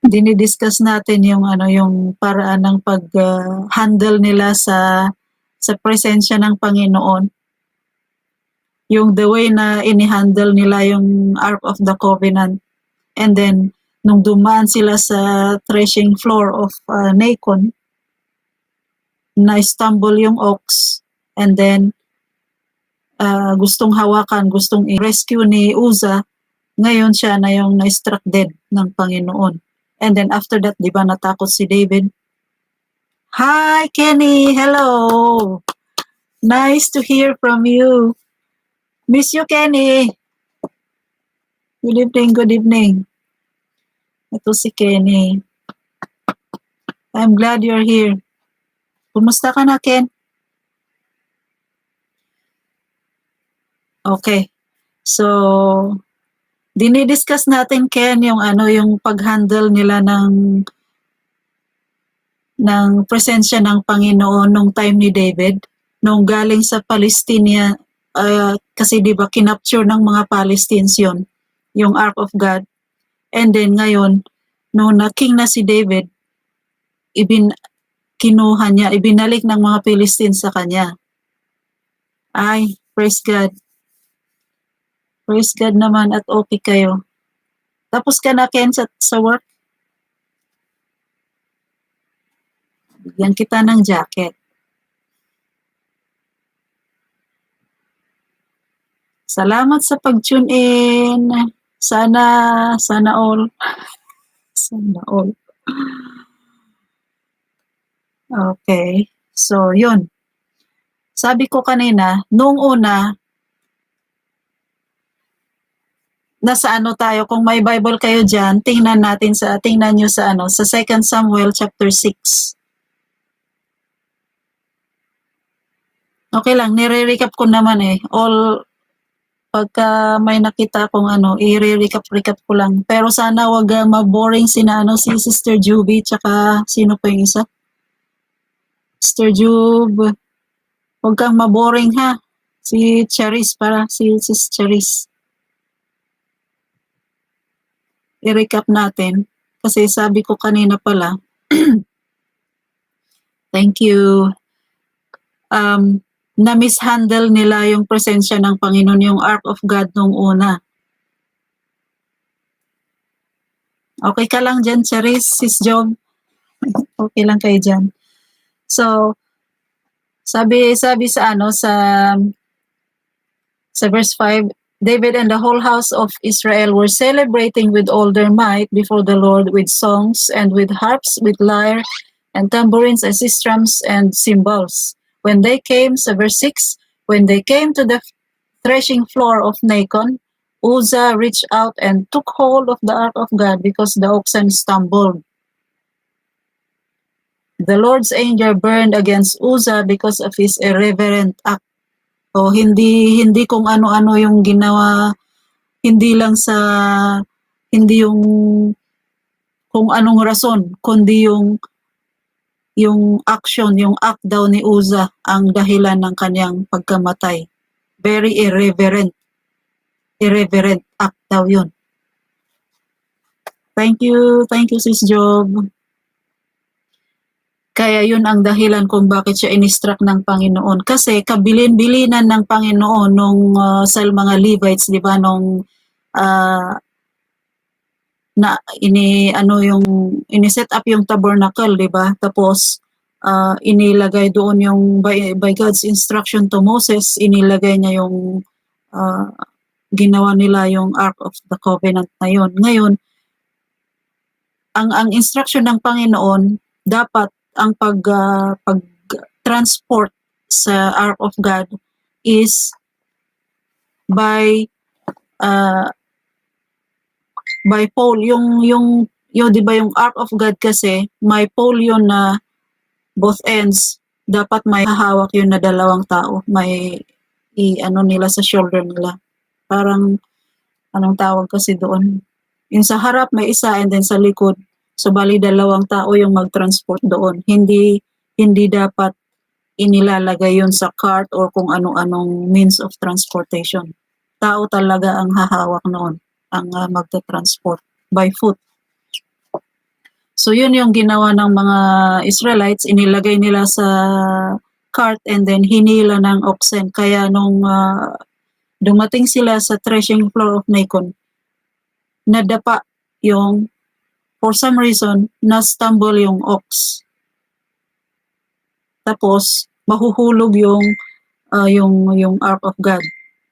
Dinidiscuss natin yung yung paraan ng pag-handle nila sa presensya ng Panginoon. Yung the way na ini-handle nila yung Ark of the Covenant. And then, nung dumaan sila sa threshing floor of Nacon, na-stumble yung ox. And then, gustong hawakan, gustong i-rescue ni Uza. Ngayon siya na yung na-struck dead ng Panginoon. And then after that, di ba natakot si David? Hi, Kenny! Hello! Nice to hear from you. Miss you, Kenny. Good evening. Ito si Kenny. I'm glad you're here. Kumusta ka na, Ken? Okay. So, dinidiscuss natin, Ken, yung yung pag-handle nila ng presensya ng Panginoon nung time ni David, nung galing sa Palestina. Kasi di ba kinapture ng mga Palestinians yung Ark of God. And then ngayon, nung king na si David, kinuha niya, ibinalik ng mga Philistines sa kanya. Ay, praise God. Praise God naman at okay kayo. Tapos ka na, Ken, sa work? Bigyan kita ng jacket. Salamat sa pag-tune in. Sana all. Sana all. Okay. So, yun. Sabi ko kanina, nung una, nasa tayo, kung may Bible kayo dyan, tingnan nyo sa 2 Samuel chapter 6. Okay lang, nire-recap ko naman pagka may nakita akong i-recap ko lang. Pero sana wag ma-boring si Sister Juby, tsaka sino pa yung isa? Sister Jub, wag kang ma-boring ha. Si Charis, si Charis. I-recap natin. Kasi sabi ko kanina pala, thank you. Na-mishandle nila yung presensya ng Panginoon, yung Ark of God nung una. Okay ka lang dyan, Charis, Sis Job? Okay lang kayo dyan. So, sabi sa verse 5, David and the whole house of Israel were celebrating with all their might before the Lord with songs and with harps, with lyre, and tambourines and sistrums and cymbals. When they came, sa verse 6, when they came to the threshing floor of Nacon, Uzzah reached out and took hold of the ark of God because the oxen stumbled. The Lord's anger burned against Uzzah because of his irreverent act. O hindi kung ano-ano yung ginawa, hindi lang sa hindi yung kung anong rason, kundi yung action, yung act daw ni Uzzah ang dahilan ng kanyang pagkamatay. Very irreverent act daw yun. Thank you Sis Job. Kaya yun ang dahilan kung bakit siya in-instruct ng Panginoon. Kasi kabilin-bilinan ng Panginoon nung sa mga Levites, di ba, nung ini-set up yung tabernacle, di ba? Tapos inilagay doon yung by God's instruction to Moses, inilagay niya yung ginawa nila yung Ark of the Covenant na yun. Ngayon, ang instruction ng Panginoon, dapat ang pag-transport sa Ark of God is by pole. Yung di ba yung Ark of God kasi may pole yun na both ends, dapat may hahawak yun na dalawang tao, may nila sa shoulder nila, parang anong tawag kasi doon, yung sa harap may isa and then sa likod, so bali dalawang tao yung mag-transport doon. Hindi dapat inilalagay yun sa cart or kung ano-anong means of transportation. Tao talaga ang hahawak noon, ang magta-transport by foot. So yun yung ginawa ng mga Israelites, inilagay nila sa cart and then hinila ng oxen. Kaya nung dumating sila sa threshing floor of Nacon, nadapa yung, for some reason, na-stumble yung ox. Tapos mahuhulog yung Ark of God.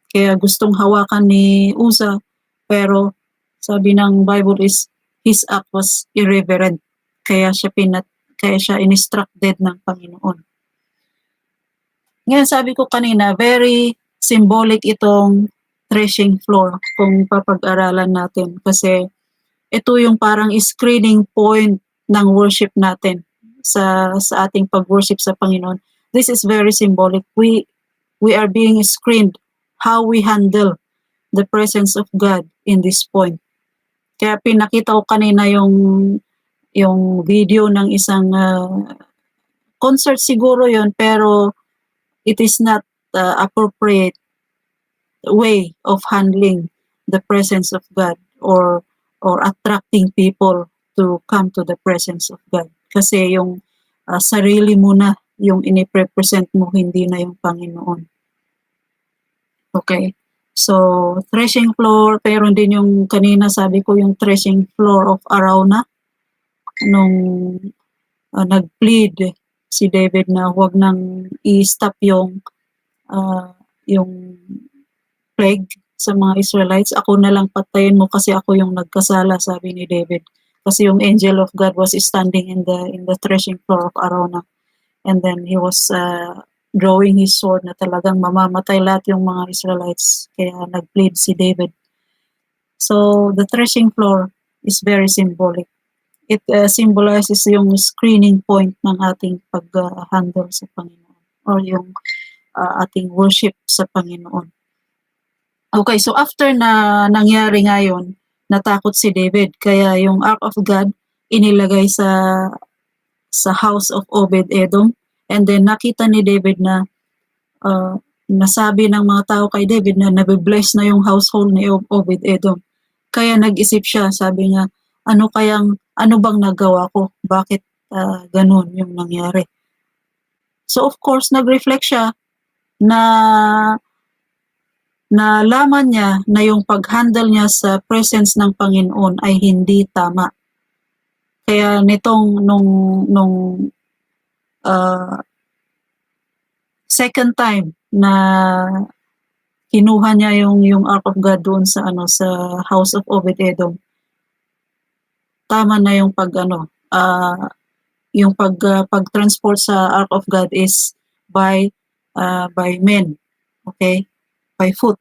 Kaya gustong hawakan ni Uzzah, pero sabi ng Bible is his act was irreverent. Kaya siya instructed ng Panginoon. Ngayon sabi ko kanina, very symbolic itong threshing floor kung papag-aralan natin. Kasi ito yung parang screening point ng worship natin sa ating pag-worship sa Panginoon. This is very symbolic. We are being screened how we handle the presence of God in this point. Kaya pinakita ko kanina yung video ng isang concert siguro yon, pero it is not appropriate way of handling the presence of God or attracting people to come to the presence of God. Kasi yung sarili mo na yung ini-represent mo, hindi na yung Panginoon. Okay. So, threshing floor, pero din yung kanina sabi ko yung threshing floor of Arauna, nung nag-plead si David na huwag nang i-stop yung plague sa mga Israelites. Ako na lang patayin mo kasi ako yung nagkasala, sabi ni David. Kasi yung angel of God was standing in the threshing floor of Arauna. And then he was drawing his sword na talagang mamamatay lahat yung mga Israelites. Kaya nag-plead si David. So, the threshing floor is very symbolic. It symbolizes yung screening point ng ating pag-handle sa Panginoon or yung ating worship sa Panginoon. Okay, so after na nangyari ngayon, natakot si David. Kaya yung Ark of God inilagay sa house of Obed-Edom. And then nakita ni David na nasabi ng mga tao kay David na nabibless na yung household ni Obed-Edom. Kaya nag-isip siya, sabi niya, ano bang nagawa ko? Bakit ganun yung nangyari? So of course, nag-reflect siya na nalaman niya na yung pag-handle niya sa presence ng Panginoon ay hindi tama. Kaya nung second time na kinuha niya yung Ark of God doon sa house of Obed-Edom, tama na yung yung pag-transport sa Ark of God is by men, okay? By foot.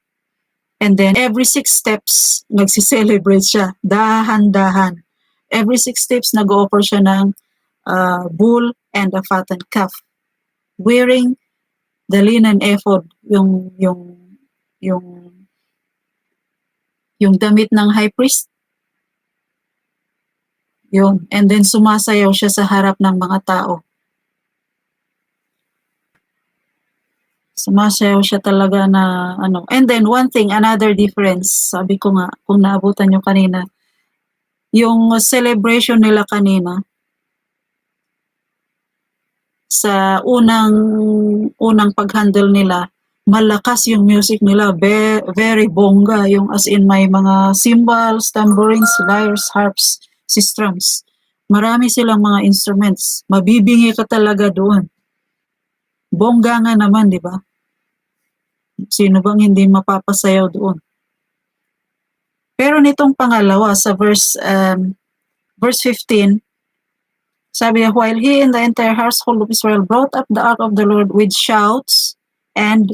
And then every 6 steps nagsi-celebrate siya, dahan-dahan. Every 6 steps nag-o-offer siya ng bull and a fattened calf, wearing the linen ephod, yung damit ng high priest. Yun. And then sumasayaw siya sa harap ng mga tao. Sumasayaw siya talaga na ano. And then one thing, another difference, sabi ko nga, kung naabutan nyo kanina, yung celebration nila kanina, sa unang pag-handle nila, malakas yung music nila, very bongga, yung as in may mga cymbals, tambourines, lyres, harps, sistrums. Marami silang mga instruments. Mabibingi ka talaga doon. Bongga nga naman, di ba? Sino bang hindi mapapasayaw doon? Pero nitong pangalawa, sa verse 15, sabi niya, while he and the entire household of Israel brought up the ark of the Lord with shouts and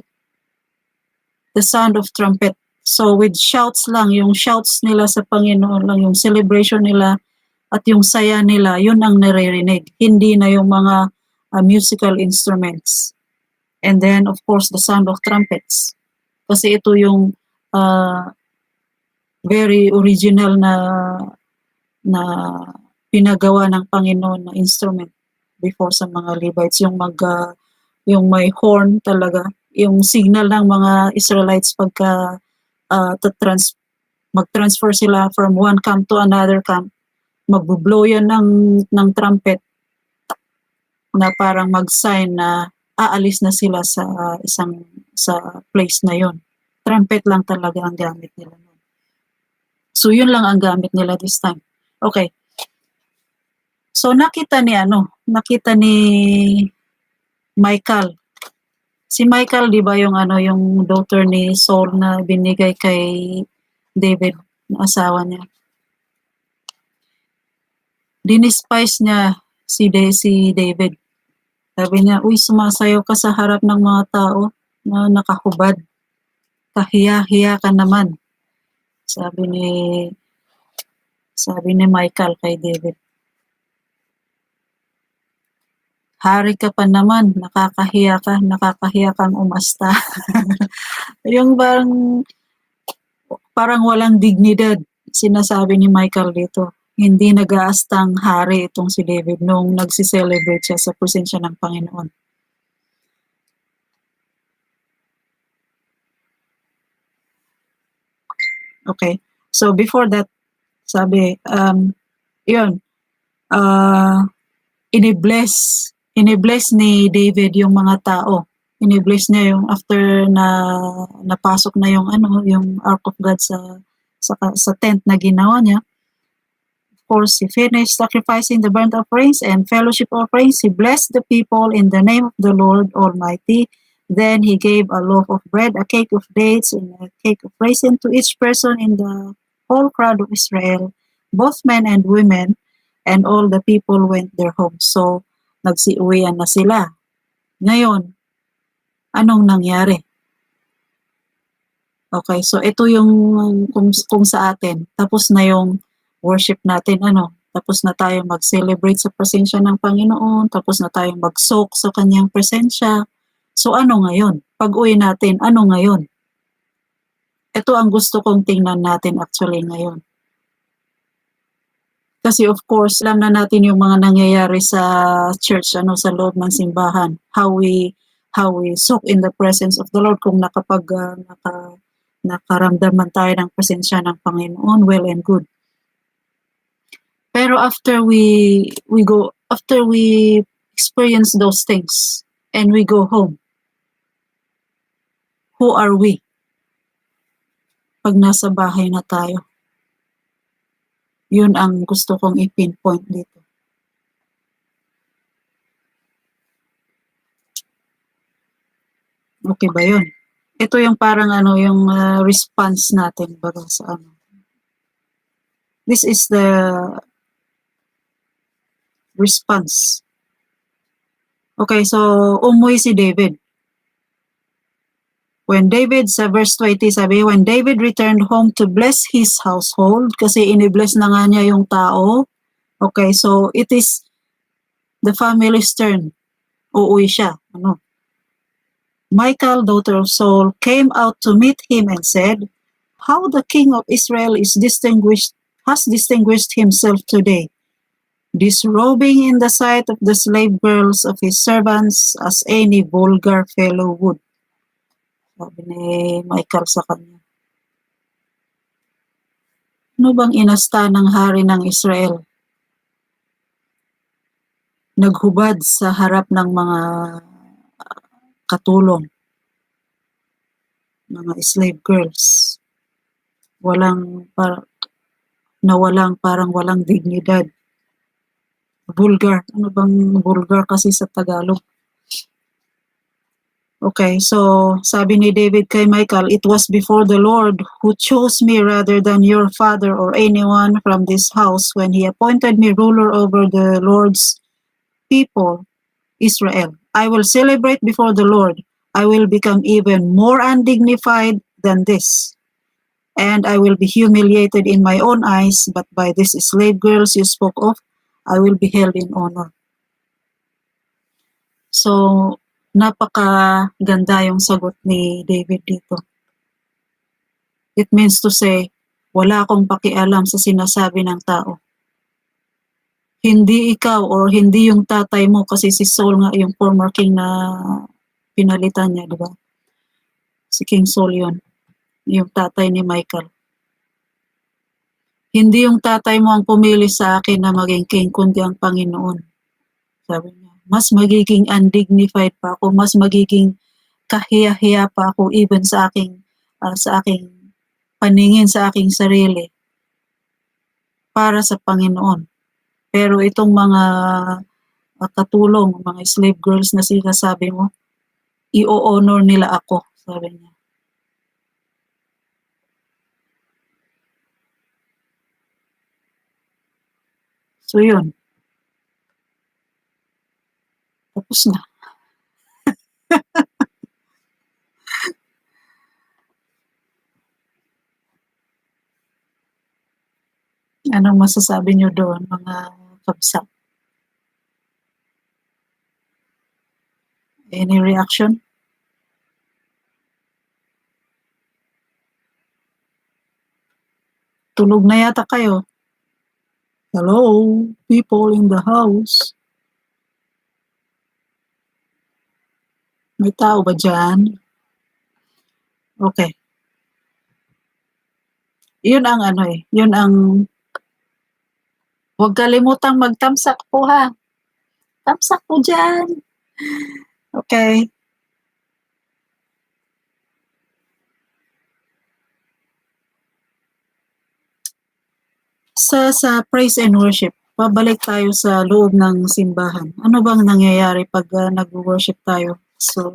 the sound of trumpet. So with shouts lang, yung shouts nila sa Panginoon lang, yung celebration nila at yung saya nila, yun ang naririnig. Hindi na yung mga musical instruments. And then, of course, the sound of trumpets. Kasi ito yung very original na pinagawa ng Panginoon na instrument before sa mga Levites. Yung may horn talaga. Yung signal ng mga Israelites pagka mag-transfer sila from one camp to another camp, magbo-blow yan ng trumpet na parang mag-sign na aalis na sila sa place na yon. Trumpet lang talaga ang gamit nila. So yun lang ang gamit nila this time. Okay. So nakita ni Michal. Si Michal, 'di ba, yung daughter ni Saul na binigay kay David, na asawa niya. Dinispice niya si David. Sabi niya, "Uy, sumasayaw ka sa harap ng mga tao na nakahubad. Kahiya-hiya ka naman." Sabi ni Michal kay David. "Hari ka pa naman, nakakahiya kang umasta." Yung parang walang dignidad, sinasabi ni Michal dito. Hindi nag-aastang hari itong si David nung nagsi-celebrate siya sa presensya ng Panginoon. Okay. So before that, sabi, yun, inibless ni David yung mga tao. Inibless niya yung after na napasok na yung Ark of God sa tent na ginawa niya. Of course, he finished sacrificing the burnt offerings and fellowship offerings. He blessed the people in the name of the Lord Almighty. Then he gave a loaf of bread, a cake of dates, and a cake of raisin to each person in the whole crowd of Israel, both men and women, and all the people went their homes. So, nagsiuwian na sila. Ngayon, anong nangyari? Okay, so ito yung kung sa atin, tapos na yung worship natin, tapos na tayo mag-celebrate sa presensya ng Panginoon, tapos na tayo mag-soak sa kanyang presensya. So ano ngayon? Pag-uwi natin, ano ngayon? Ito ang gusto kong tingnan natin actually ngayon. Kasi of course, alam na natin yung mga nangyayari sa church, sa loob ng simbahan. How we soak in the presence of the Lord. Kung nakaramdaman tayo ng presensya ng Panginoon, well and good. Pero after we experience those things and we go home, who are we? Pag nasa bahay na tayo. Yun ang gusto kong i-pinpoint dito. Okay ba yun? Ito yung parang yung response natin baga sa This is the response Okay, so umuwi si David. When David, sa verse 20, sabi, when David returned home to bless his household, kasi inibless na nga niya yung tao. Okay, so it is the family's turn. Uuwi siya. Ano? Michal, daughter of Saul, came out to meet him and said, how the king of Israel has distinguished himself today, disrobing in the sight of the slave girls of his servants as any vulgar fellow would. Sabi ni Michal sa kanya. Ano bang inasta ng hari ng Israel? Naghubad sa harap ng mga katulong, mga slave girls. Parang walang dignidad. Vulgar. Ano bang vulgar kasi sa Tagalog? Okay, so sabi ni David kay Michal, it was before the Lord who chose me rather than your father or anyone from this house when he appointed me ruler over the Lord's people, Israel. I will celebrate before the Lord. I will become even more undignified than this. And I will be humiliated in my own eyes, but by these slave girls you spoke of, I will be held in honor. So, napakaganda yung sagot ni David dito. It means to say, wala akong pakialam sa sinasabi ng tao. Hindi ikaw or hindi yung tatay mo, kasi si Saul nga yung former king na pinalitan niya, di ba? Si King Saul yun, yung tatay ni Michal. Hindi yung tatay mo ang pumili sa akin na maging king, kundi ang Panginoon. Sabi niya, mas magiging undignified pa ako, mas magiging kahiya-hiya pa ako even sa aking paningin sa aking sarili para sa Panginoon. Pero itong mga katulong, mga slave girls na sinasabi mo, i-honor nila ako, sabi niya. So yun. Tapos na. Anong masasabi niyo doon, mga kabsat? Any reaction? Tulog na yata kayo. Hello, people in the house. May tao ba dyan? Okay. Yun ang yun ang, huwag kalimutang mag-thumbs up po ha. Thumbs up po dyan. Okay. Sa praise and worship, pabalik tayo sa loob ng simbahan. Ano bang nangyayari pag nag-worship tayo? So,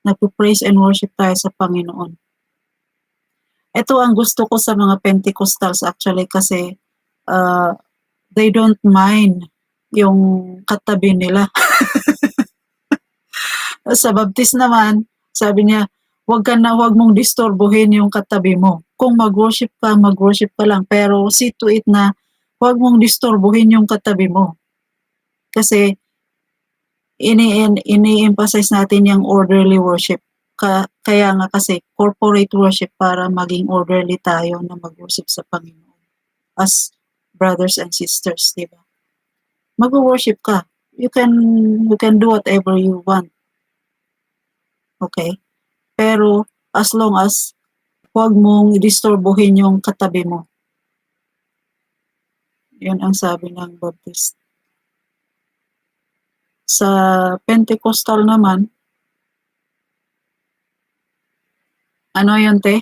nag-praise and worship tayo sa Panginoon. Ito ang gusto ko sa mga Pentecostals actually kasi they don't mind yung katabi nila. Sa baptist naman, sabi niya, wag mong disturbuhin yung katabi mo. Kung mag-worship ka lang. Pero see to it na wag mong disturbuhin yung katabi mo. Kasi ini-emphasize natin yung orderly worship. Kaya nga kasi corporate worship para maging orderly tayo na mag-worship sa Panginoon. As brothers and sisters, di ba? Mag-worship ka. You can do whatever you want. Okay? Pero as long as huwag mong disturbuhin yung katabi mo. Yun ang sabi ng Baptist. Sa Pentecostal naman, ano yun, te?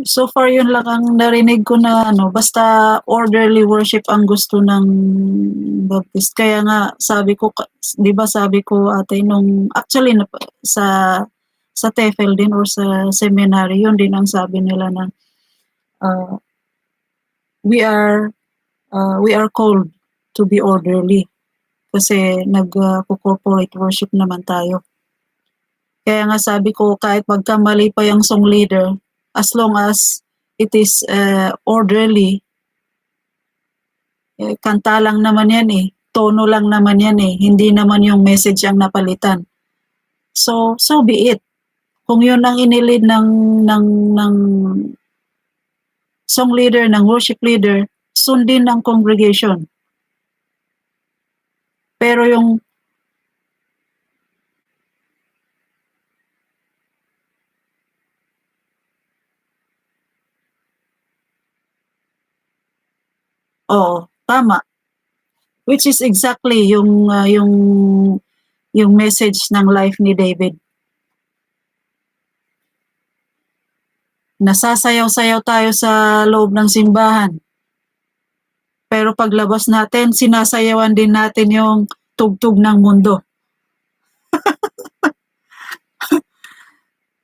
So far yun lang ang narinig ko na basta orderly worship ang gusto ng Baptist. Kaya nga sabi ko, 'di ba sabi ko ate nung actually sa TEFL din or sa seminary yun din ang sabi nila na uh, we are called to be orderly kasi nag-corporate worship naman tayo. Kaya nga sabi ko, kahit magkamali pa yung song leader, as long as it is orderly, kanta lang naman yan eh. Tono lang naman yan eh. Hindi naman yung message ang napalitan. So be it. Kung yun ang inilid ng song leader, ng worship leader, sundin ng congregation. Pero yung oo, tama. Which is exactly yung message ng life ni David. Nasasayaw-sayaw tayo sa loob ng simbahan. Pero paglabas natin, sinasayawan din natin yung tugtog ng mundo.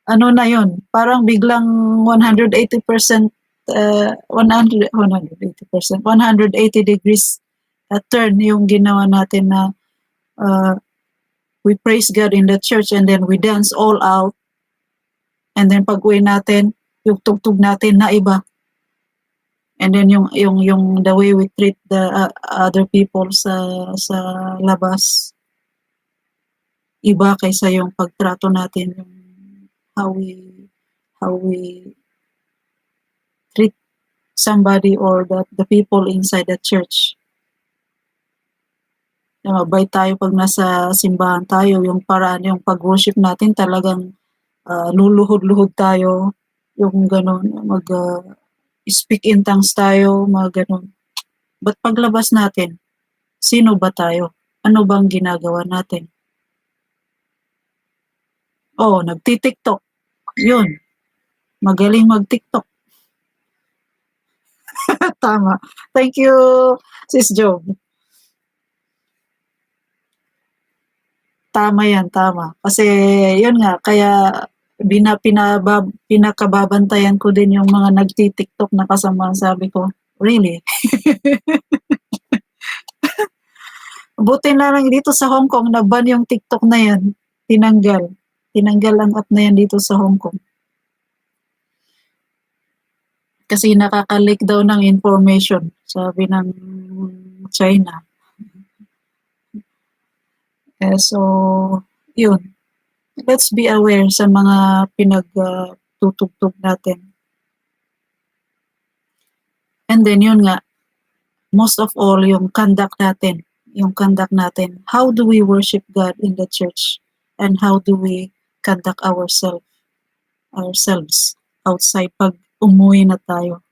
Ano na yun? Parang biglang 180% 180%, 180 degrees turn yung ginawa natin na we praise God in the church and then we dance all out. And then pag-uwi natin, yung tugtog natin na iba. And then yung the way we treat the other people sa labas, iba kaysa yung pagtrato natin, yung how we treat somebody or the people inside the church. Mabait tayo pag nasa simbahan tayo, yung paraan, yung pag-worship natin talagang luluhod-luhod tayo, yung gano'n, speak in tongues tayo, mga gano'n. But paglabas natin, sino ba tayo? Ano bang ginagawa natin? Oh, nagti-TikTok. Yun. Magaling mag-TikTok. Tama. Thank you, Sis Job. Tama yan, tama. Kasi yun nga, kaya pinakababantayan ko din yung mga nagti-TikTok na kasama. Sabi ko, really? Buti na lang dito sa Hong Kong, na-ban yung TikTok na yan. Tinanggal. Tinanggal ang app na yan dito sa Hong Kong. Kasi nakaka-leak daw ng information, sabi ng China. So, yun. Let's be aware sa mga pinagtutugtog natin. And then, yun nga, most of all, yung conduct natin. How do we worship God in the church? And how do we conduct ourselves outside pag umuwi na tayo?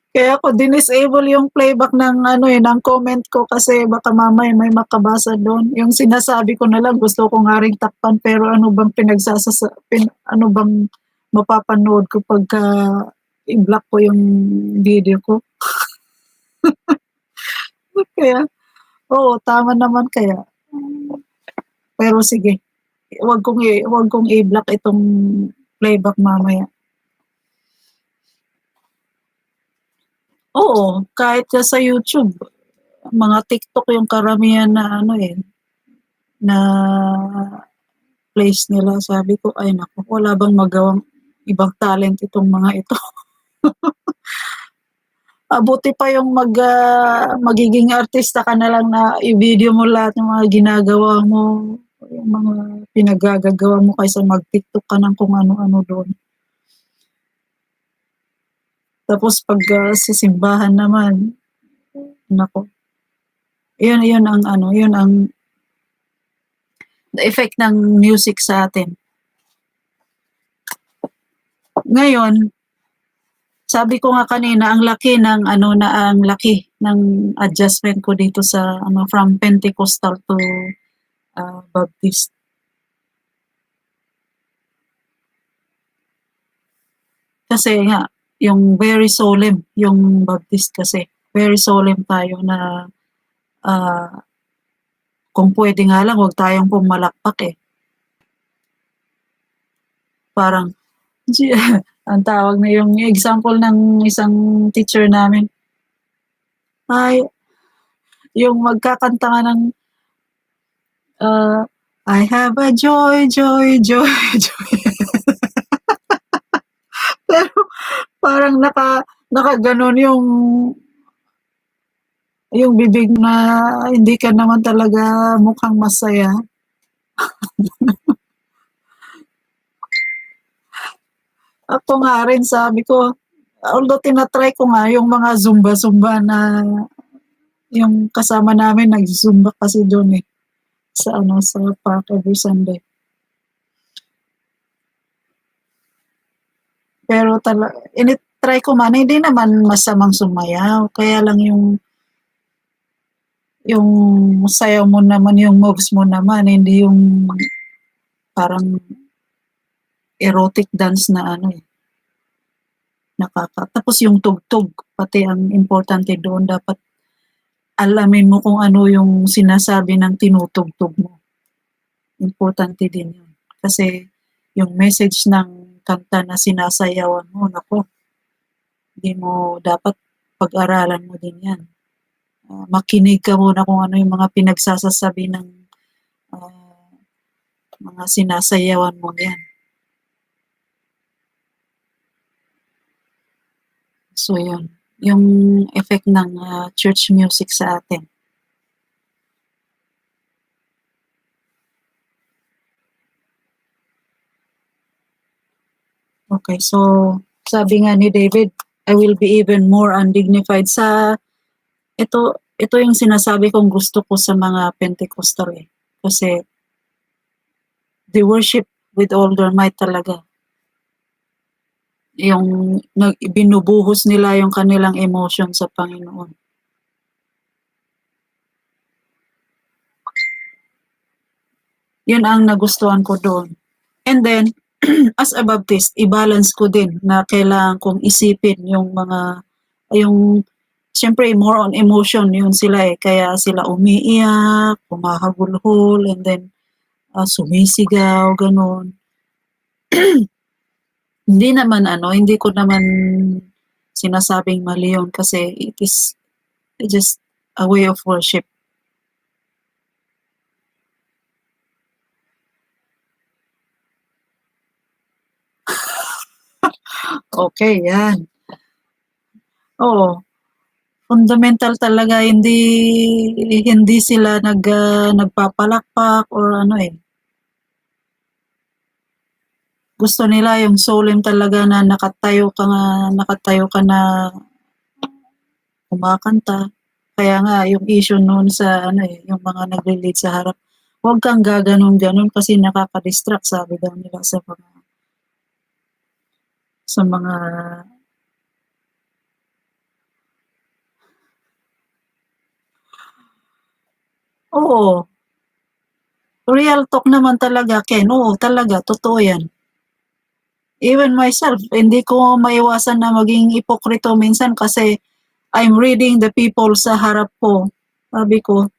Kaya ako dinisable yung playback ng ng comment ko kasi baka mamaya may makabasa doon. Yung sinasabi ko na lang gusto ko nga ring takpan pero ano bang ano bang mapapanood ko pagka i-block ko yung video ko. Kaya oo, tama naman kaya. Pero sige, wag kong i-block itong playback mamaya. Oo, kahit sa YouTube, mga TikTok yung karamihan na na place nila. Sabi ko, ay naku, wala bang magawang ibang talent itong mga ito. Buti pa yung magiging artista ka na lang na i-video mo lahat ng mga ginagawa mo, yung mga pinagagagawa mo kaysa mag-TikTok ka ng kung ano-ano doon. Tapos pag sa simbahan naman, nako. Yun ang the effect ng music sa atin. Ngayon, sabi ko nga kanina, ang laki ng adjustment ko dito sa from Pentecostal to Baptist. Kasi nga, yung very solemn, yung Baptist kasi, very solemn tayo na kung pwede nga lang wag tayong pumalakpak eh. Parang ang tawag na yung example ng isang teacher namin, ay yung magkakanta nga ng I have a joy, joy, joy, joy. Pero parang nakaganon yung bibig na hindi ka naman talaga mukhang masaya. Ako nga rin sabi ko, although tinatry ko nga yung mga zumba-zumba na yung kasama namin nag-zumba kasi doon eh sa park every Sunday. Pero try ko man, hindi naman masamang sumayaw. Kaya lang yung sayaw mo naman, yung moves mo naman, hindi yung parang erotic dance na tapos yung tugtog, pati ang importante doon, dapat alamin mo kung ano yung sinasabi ng tinutugtog mo. Importante din yun. Kasi yung message ng kanta na sinasayawan mo, nako, hindi mo dapat pag-aralan mo din yan. Makinig ka muna kung ano yung mga pinagsasasabi ng mga sinasayawan mo yan. So yun, yung effect ng church music sa atin. Okay, so sabi nga ni David, I will be even more undignified. Ito yung sinasabi kong gusto ko sa mga Pentecostal eh. Kasi they worship with all their might talaga. Yung binubuhos nila yung kanilang emotion sa Panginoon. Yun ang nagustuhan ko doon. And then, as a Baptist, i-balance ko din na kailangan kong isipin yung siyempre more on emotion yun sila eh. Kaya sila umiiyak, kumahagulhol, and then sumisigaw, ganun. Hindi ko naman sinasabing mali yun kasi it is just a way of worship. Okay, yan. Oo. Fundamental talaga, hindi sila nagpapalakpak or gusto nila yung solemn talaga na nakatayo ka na kumakanta. Kaya nga yung issue noon sa yung mga nagli-lead sa harap, huwag kang gaganon-ganon kasi nakaka-distract, sabi daw nila sa mga oo. Real talk naman talaga, Ken. Oo, talaga, totoo yan. Even myself, hindi ko maiwasan na maging ipokrito minsan kasi I'm reading the people sa harap ko. Sabi ko,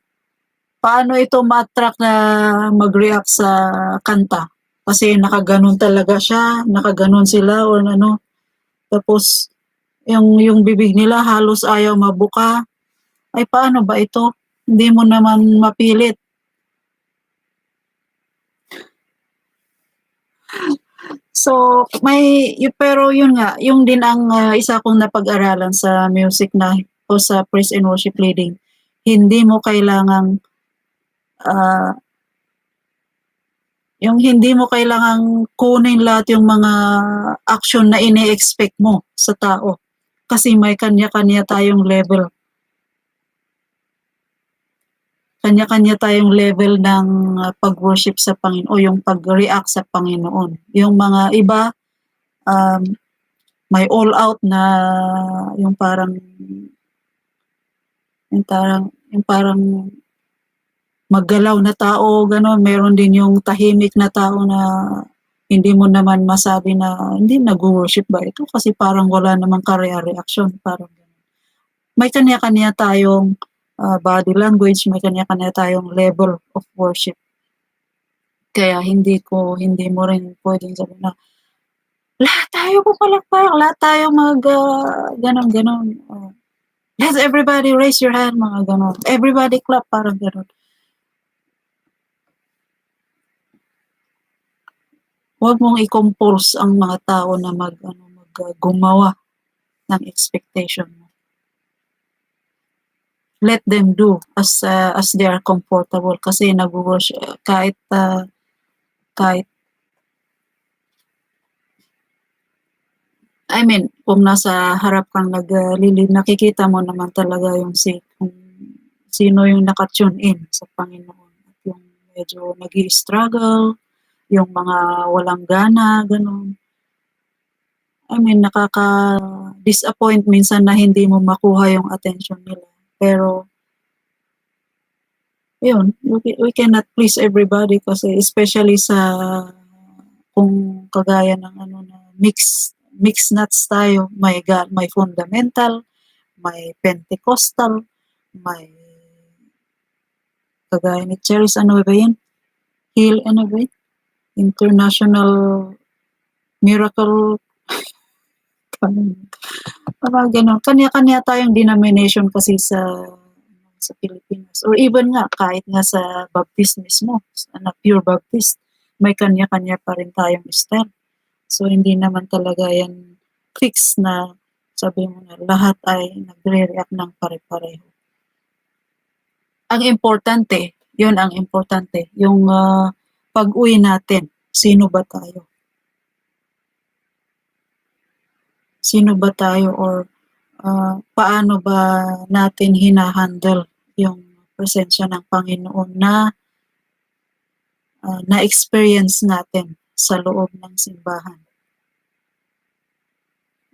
paano ito ma-attract na mag-react sa kanta? Kasi nakaganon talaga siya, nakaganon sila or Tapos, yung bibig nila halos ayaw mabuka. Ay, paano ba ito? Hindi mo naman mapilit. So, pero yun nga, yung din ang isa kong napag-aralan sa music o sa praise and worship leading. Hindi mo kailangang kunin lahat yung mga action na ine-expect mo sa tao. Kasi may kanya-kanya tayong level. Kanya-kanya tayong level ng pag-worship sa Panginoon o yung pag-react sa Panginoon. Yung mga iba, may all out na yung parang maggalaw na tao, gano'n. Meron din yung tahimik na tao na hindi mo naman masabi na hindi nag-worship ba ito kasi parang wala namang reaction, parang gano'n. May kanya-kanya tayong body language, may kanya-kanya tayong level of worship. Kaya hindi mo rin pwedeng sabihin na, lahat tayo pupalakpak, lahat tayo ganon. Let everybody raise your hand, mga ganon. Everybody clap, parang ganon. Huwag mong i-compulse ang mga tao na gumawa ng expectation mo. Let them do as they are comfortable, kasi nag-worship kahit kung nasa harap kang naglilid, nakikita mo naman talaga kung sino yung naka-tune in sa Panginoon. At yung medyo nag-i-struggle, yung mga walang gana, ganun. Nakaka-disappoint minsan na hindi mo makuha yung attention nila. Pero, yun, we cannot please everybody, kasi especially kung kagaya ng na mix nuts tayo, may fundamental, may Pentecostal, may kagaya ni Cheris, International Miracle, ganun. Kanya-kanya tayong denomination kasi sa Pilipinas. Or even nga, kahit nga sa Baptist mismo, na pure Baptist, may kanya-kanya pa rin tayong style. So, hindi naman talaga yan fix na sabi mo na lahat ay nagre-react ng pare-pareho. Ang importante, yung pag-uwi natin, sino ba tayo? Or paano ba natin hinahandle yung presensya ng Panginoon na na-experience natin sa loob ng simbahan.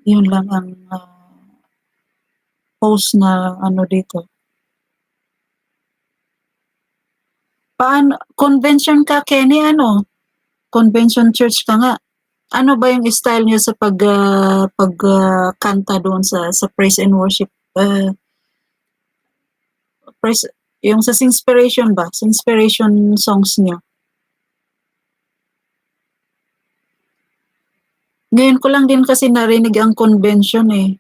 Yun lang ang post na dito. Convention ka, Kenny, convention church ka nga. Ano ba yung style niyo sa pagkanta doon sa praise and worship? Yung sa inspiration ba? Sa inspiration songs niyo? Ngayon ko lang din kasi narinig ang convention eh.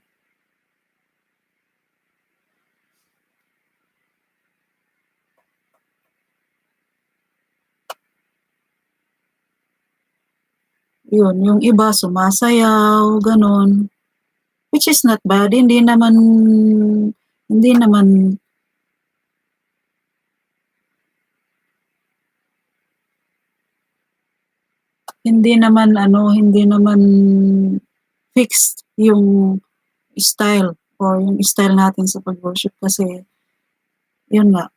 Yun, yung iba sumasayaw, ganon. Which is not bad. Hindi naman fixed yung style or yung style natin sa pag-worship, kasi yun nga,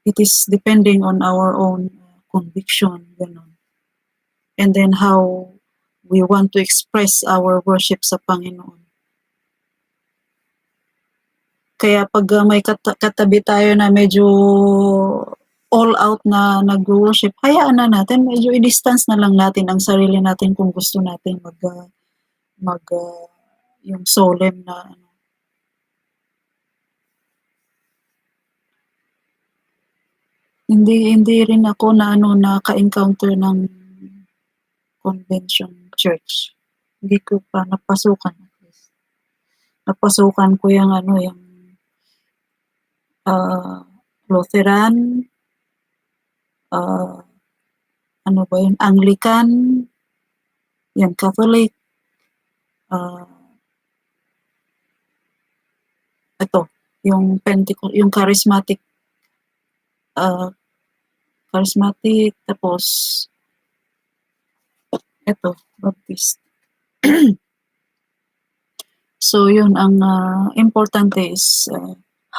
it is depending on our own conviction, ganon. And then how we want to express our worship sa Panginoon. Kaya pag may katabi tayo na medyo all out na nag-worship, hayaan na natin, medyo i-distance na lang natin ang sarili natin kung gusto natin yung solemn na Hindi rin ako naka-encounter ng convention church. Hindi ko pa napasukan. Napasukan ko yung Lutheran, Anglican, yan, Catholic, ito, yung yung charismatic, tapos ito, Baptist. So yun, ang importante is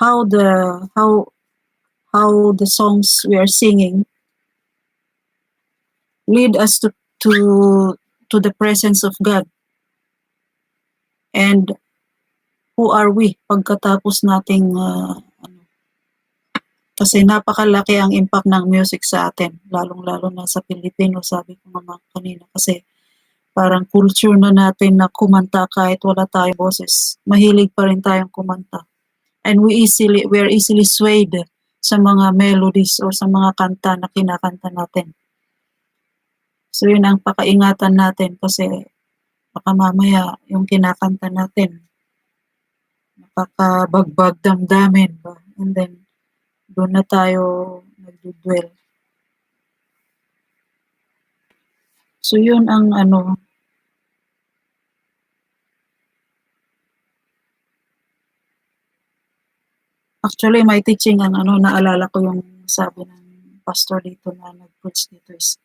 how the songs we are singing lead us to the presence of God. And who are we pagkatapos nating kasi napakalaki ang impact ng music sa atin, lalong-lalo na sa Pilipino, sabi ko naman kanina, kasi parang culture na natin na kumanta kahit wala tayong boses. Mahilig pa rin tayong kumanta. And we are easily swayed sa mga melodies or sa mga kanta na kinakanta natin. So yun ang pakaingatan natin kasi baka mamaya yung kinakanta natin nakakabagbag damdamin ba? And then doon na tayo nagdudwell. So yun ang actually my teaching ang naalala ko yung sabi ng pastor dito na nag-preach dito is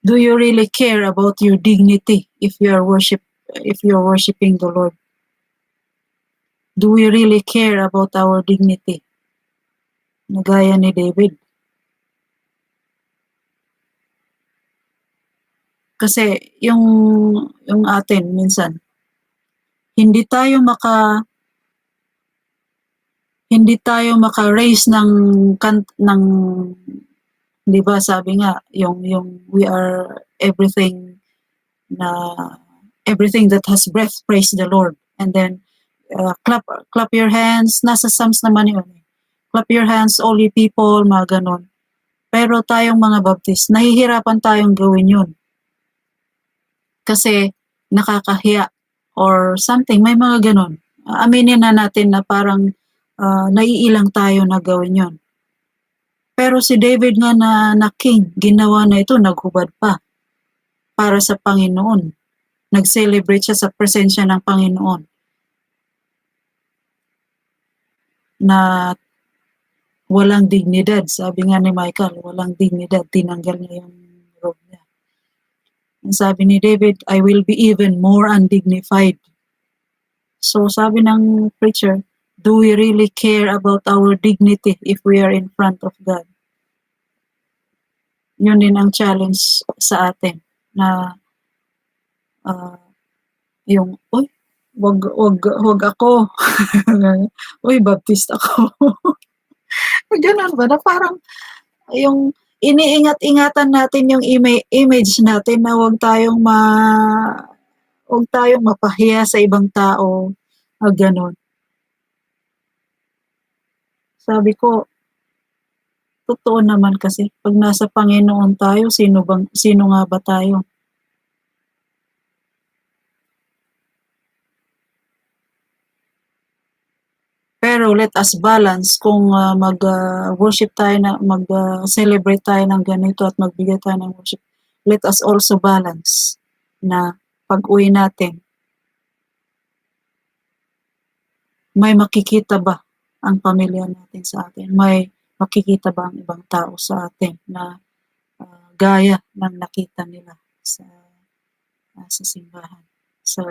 do you really care about your dignity if you're worshiping the Lord? Do we really care about our dignity? Nagaya ni David. Kasi yung atin minsan hindi tayo maka-raise ng 'di ba sabi nga yung we are everything that has breath, praise the Lord. And then clap your hands, nasa Psalms naman yun. Clap your hands, all ye people, mga ganon. Pero tayong mga Baptist, nahihirapan tayong gawin yun. Kasi nakakahiya or something, may mga ganon. Aminin na natin na parang naiilang tayo na gawin yun. Pero si David nga na king, ginawa na ito, naghubad pa para sa Panginoon. Nag-celebrate siya sa presensya ng Panginoon. Na walang dignidad. Sabi nga ni Michael, walang dignidad. Tinanggal niya yung robe niya. Ang sabi ni David, I will be even more undignified. So sabi ng preacher, do we really care about our dignity if we are in front of God? Yun din ang challenge sa atin na yung, wag ako. Uy, Baptist ako. Ganun ba? Na parang yung iniingat-ingatan natin yung image natin na wag tayong mapahiya sa ibang tao. Ganun. Sabi ko, totoo naman kasi pag nasa Panginoon tayo, sino nga ba tayo? Pero let us balance kung mag-worship tayo mag-celebrate tayo ng ganito at magbigay tayo ng worship. Let us also balance na pag-uwi natin, may makikita ba ang pamilya natin sa atin? May makikita ba ang ibang tao sa atin na gaya ng nakita nila sa simbahan, sa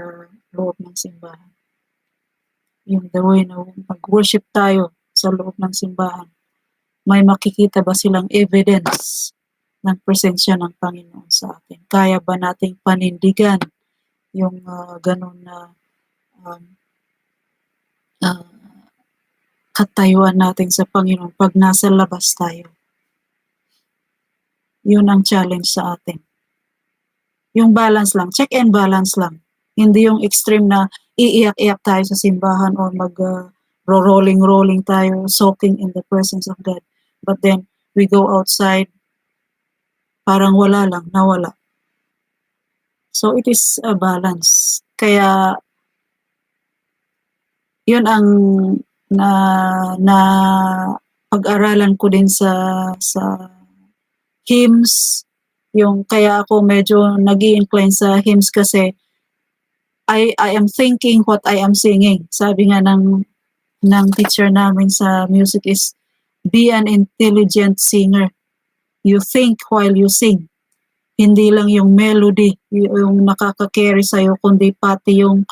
loob ng simbahan? Yung the way na mag-worship tayo sa loob ng simbahan, may makikita ba silang evidence ng presensya ng Panginoon sa atin? Kaya ba nating panindigan yung ganun na katayuan natin sa Panginoon pag nasa labas tayo? Yun ang challenge sa atin. Yung balance lang, check and balance lang. Hindi yung extreme na iiyak-iyak tayo sa simbahan or rolling tayo, soaking in the presence of God. But then, we go outside, parang wala lang, nawala. So, it is a balance. Kaya, yun ang na pag-aralan ko din sa hymns, yung kaya ako medyo nag-i-incline sa hymns kasi I am thinking what I am singing. Sabi nga ng teacher namin sa music is, be an intelligent singer. You think while you sing. Hindi lang yung melody, yung nakaka-carry sa'yo, kundi pati yung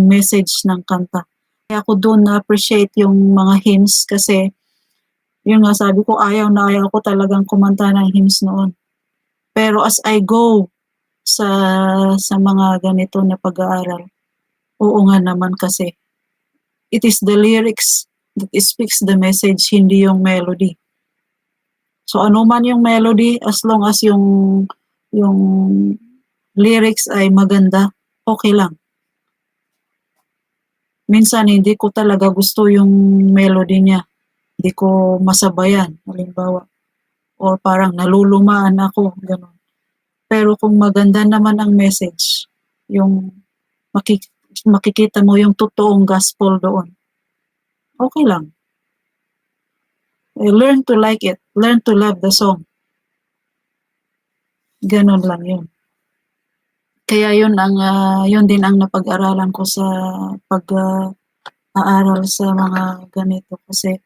message ng kanta. Kaya ako doon na-appreciate yung mga hymns kasi, yun nga sabi ko, ayaw ko talagang kumanta ng hymns noon. Pero as I go sa mga ganito na pag-aaral, oo nga naman kasi it is the lyrics that speaks the message, hindi yung melody. So ano man yung melody, as long as yung lyrics ay maganda, okay lang. minsan hindi ko talaga gusto yung melody niya. Hindi ko masabayan, halimbawa. Or parang nalulumaan ako, gano'n. Pero kung maganda naman ang message, yung makikita mo yung totoong gospel doon, okay lang. Learn to like it. Learn to love the song. Ganon lang yun. Kaya yun din ang napag-aralan ko sa pag-aaral sa mga ganito kasi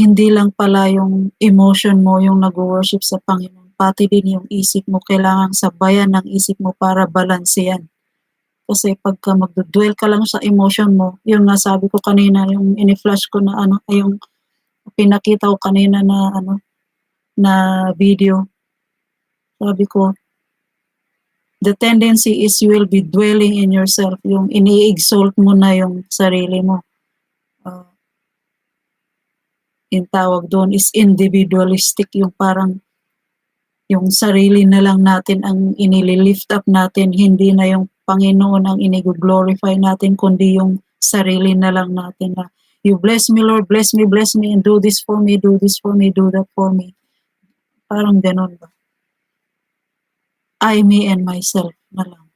hindi lang pala yung emotion mo yung nag-worship sa Panginoon, pati din yung isip mo. Kailangan sabayan ng isip mo para balanse yan. Kasi pagka magdudwell ka lang sa emotion mo, yun nga sabi ko kanina, yung ini-flash ko na yung pinakita ko kanina na video. Sabi ko, the tendency is you will be dwelling in yourself, yung ini-exalt mo na yung sarili mo. Yung tawag doon is individualistic, yung parang yung sarili na lang natin ang inili-lift up natin, hindi na yung Panginoon ang ini-glorify natin, kundi yung sarili na lang natin na, you bless me Lord, bless me, and do this for me, do this for me, do that for me. Parang ganon ba? I, me, and myself na lang.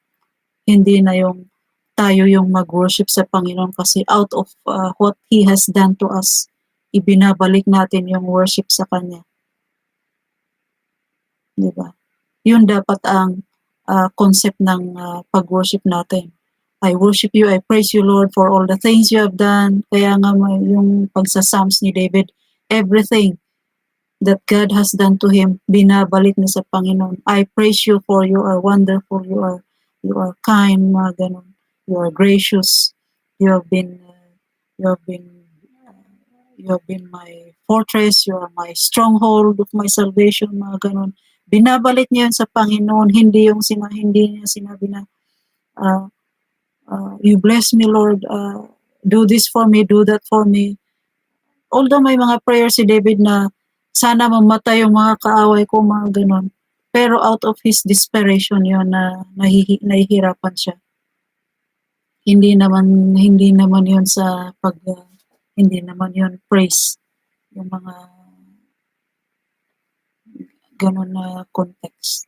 Hindi na yung tayo yung mag-worship sa Panginoon kasi out of what He has done to us, ibinabalik natin yung worship sa Kanya. Diba? Yun dapat ang concept ng pag-worship natin. I worship you, I praise you Lord for all the things you have done. Kaya nga yung pagsa-Psalms ni David, everything that God has done to him, binabalik niya sa Panginoon. I praise you for you are wonderful, you are kind, mga ganun. You are gracious. You have been my fortress, you are my stronghold of my salvation, mga ganun. Binabalik niya yun sa Panginoon, hindi niya sinabi na, you bless me Lord, do this for me, do that for me. Although may mga prayers si David na sana mamatay yung mga kaaway ko, mga ganun. Pero out of his desperation yun na nahihirapan siya. Hindi naman yun sa hindi naman yun praise. Yung mga ganun na context.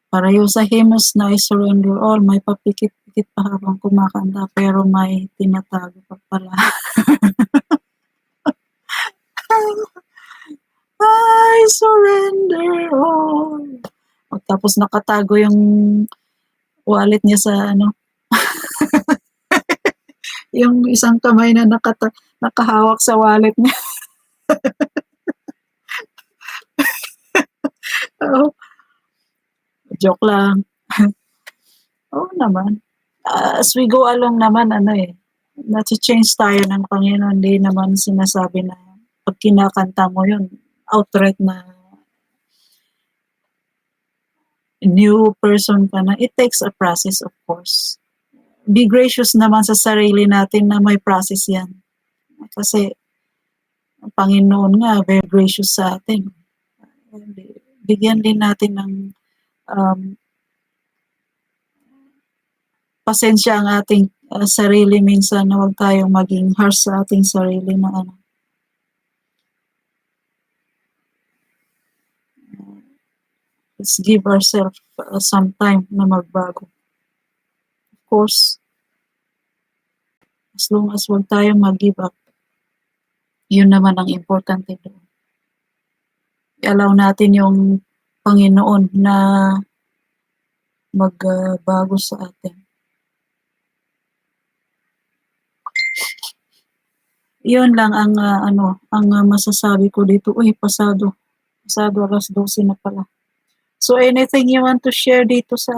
Pareho sa hymns na I surrender all, may papikit-pikit pa habang kumakanta, pero may tinatago pa pala. I surrender all. Tapos nakatago yung wallet niya sa yung isang kamay na nakahawak sa wallet niya. Oh, joke lang. Oo naman. As we go along naman, nati-change tayo ng Panginoon. Hindi naman sinasabi na pag kinakanta mo yun, outright na new person ka na. It takes a process, of course. Be gracious naman sa sarili natin na may process yan. Kasi ang Panginoon nga, very gracious sa atin. Bigyan din natin ng pasensya ang ating sarili minsan, na huwag tayong maging harsh sa ating sarili na let's give ourselves some time na magbago. Of course, as long as huwag tayong mag-give up, yun naman ang importante doon. I-allow natin yung Panginoon na magbago sa atin. Yun lang ang masasabi ko dito. Uy, pasado alas 12 na pala. So anything you want to share dito sa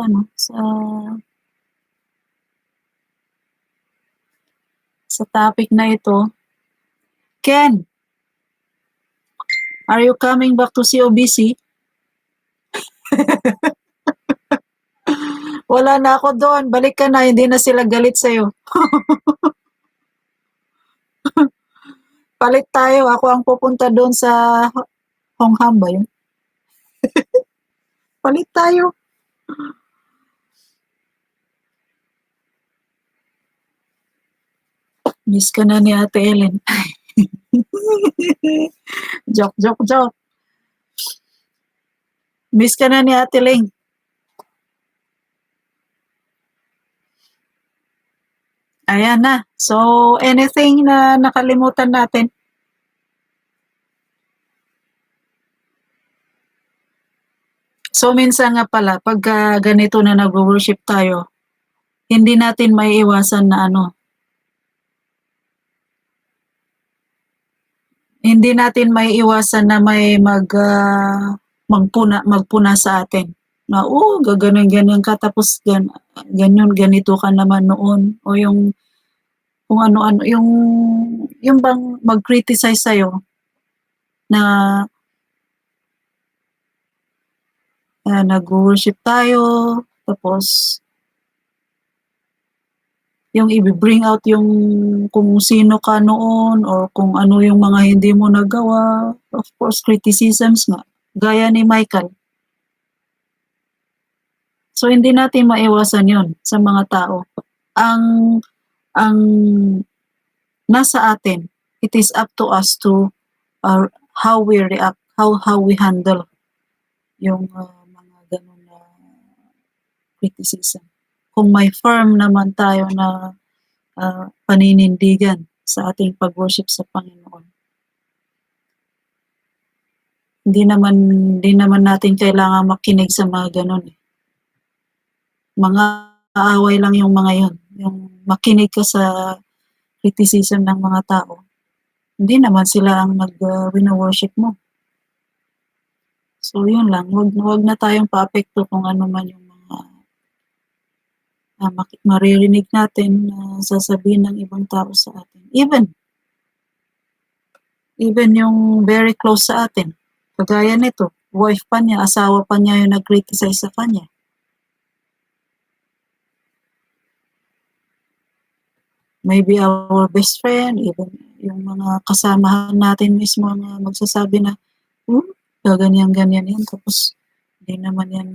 topic na ito? Ken, are you coming back to COBC? Wala na ako doon. Balik ka na. Hindi na sila galit sa'yo. Palit tayo. Ako ang pupunta doon sa Hongham ba yun? Palit tayo. Miss ka na ni Ate Ellen. Joke, joke, joke. Miss ka na ni Ate Ling. Ayan na. So, anything na nakalimutan natin? So, minsan nga pala, pagka ganito na nag-worship tayo, hindi natin maiiwasan na hindi natin maiiwasan na may magpuna sa atin. Na, gaganon-ganon ka, tapos ganito ka naman noon. O yung, kung ano-ano, yung bang mag-criticize sa'yo na nag-worship tayo, tapos yung i-bring out yung kung sino ka noon or kung ano yung mga hindi mo nagawa. Of course, criticisms nga. Gaya ni Michael. So, hindi natin maiwasan yon sa mga tao. Ang nasa atin, it is up to us to how we react, how we handle yung mga ganun na criticism. Kung may firm naman tayo na paninindigan sa ating pag-worship sa Panginoon. Hindi naman natin kailangan makinig sa mga ganun. Mga aaway lang yung mga yon. Yung makinig ka sa criticism ng mga tao. Hindi naman sila ang nag-worship mo. So, yun lang. Huwag na tayong paapekto kung ano man yung mga maririnig natin na sasabihin ng ibang tao sa atin. Even yung very close sa atin. Kagaya nito, wife pa niya, asawa pa niya yung nag-criticize sa kanya. Maybe our best friend, even yung mga kasamahan natin mismo ang magsasabi na, ganyan yan. Tapos, hindi naman yan,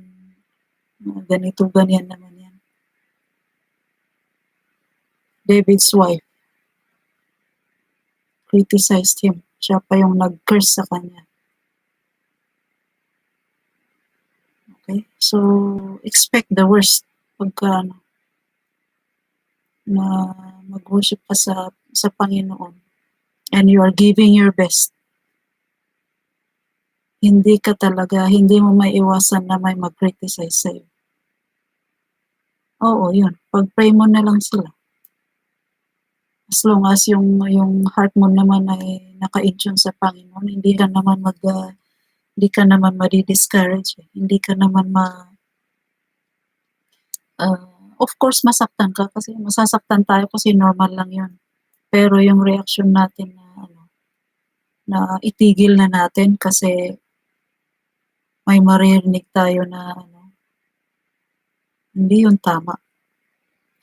ganito, ganyan naman yan. David's wife criticized him. Siya pa yung nag-curse sa kanya. Okay? So, expect the worst pagka na mag-worship ka sa Panginoon and you are giving your best. Hindi mo maiiwasan na may mag-criticize sa'yo. Oo, yun. Pag-pray mo na lang sila. As long as yung heart mo naman ay naka-intune sa Panginoon, hindi ka naman madi-discourage. Hindi ka naman of course, masaktan ka kasi masasaktan tayo kasi normal lang yun. Pero yung reaction natin na itigil na natin kasi may maririnig tayo na hindi yun tama.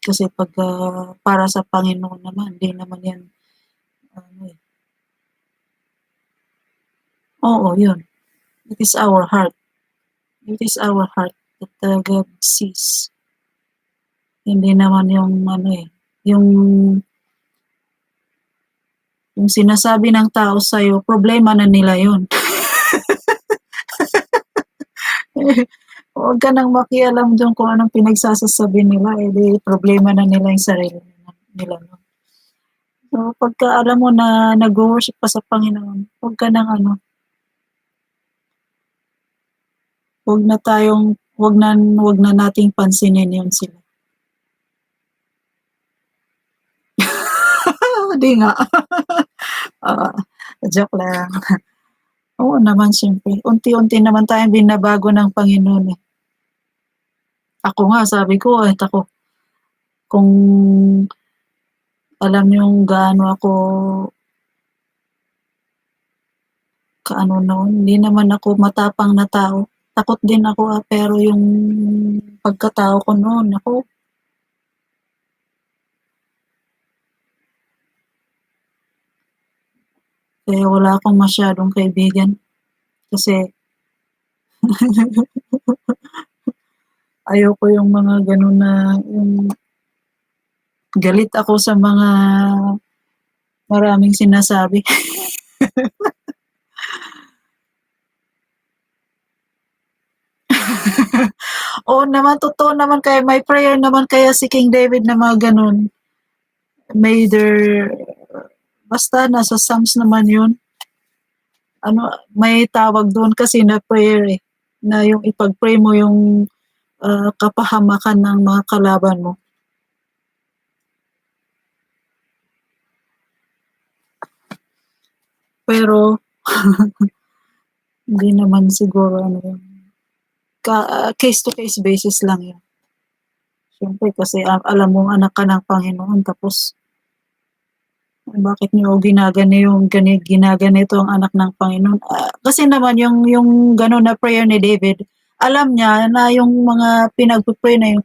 Kasi pag para sa Panginoon naman, hindi naman yan Oo, yun. It is our heart. It is our heart that God sees. Hindi naman yung yung sinasabi ng tao sa'yo, problema na nila yun. Huwag ka nang makialam dun kung anong pinagsasasabi nila. Di problema na nila yung sarili nila. So, pagka alam mo na nag-worship ka sa Panginoon, huwag na nating pansinin yun sila. Di nga. Joke lang. Oo naman, siyempre. Unti-unti naman tayong binabago ng Panginoon. Ako nga, sabi ko, kung alam yung gaano ako noon, hindi naman ako matapang na tao. Takot din ako, pero yung pagkatao ko noon, kaya wala akong masyadong kaibigan. Kasi ayoko yung mga ganun na yung galit ako sa mga Maraming sinasabi. Oo naman, totoo naman, kaya may prayer naman kaya si King David na mga gano'n. May there, basta nasa Psalms naman yun. Ano, may tawag doon kasi na prayer eh, na yung ipag-pray mo yung kapahamakan ng mga kalaban mo. Pero, hindi naman siguro ano yun. Case-to-case basis lang yun. Siyempre kasi alam mong anak ka ng Panginoon, tapos bakit niyo ginaganito ang anak ng Panginoon? Kasi naman yung gano'n na prayer ni David, alam niya na yung mga pinagpe-pray na yun,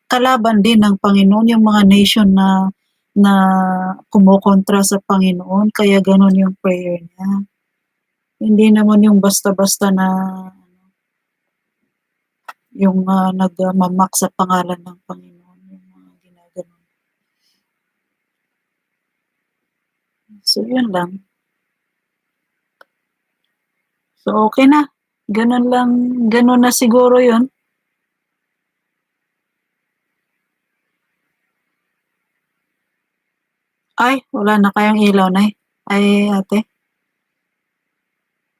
kalaban din ng Panginoon, yung mga nation na kumokontra sa Panginoon, kaya gano'n yung prayer niya. Hindi naman yung basta-basta na yung nagmamak sa pangalan ng Panginoon, yung mga ginaganon. So, yun lang. So, okay na. Ganun lang, ganun na siguro yun. Ay, wala na kayang ilaw na Ay, ate,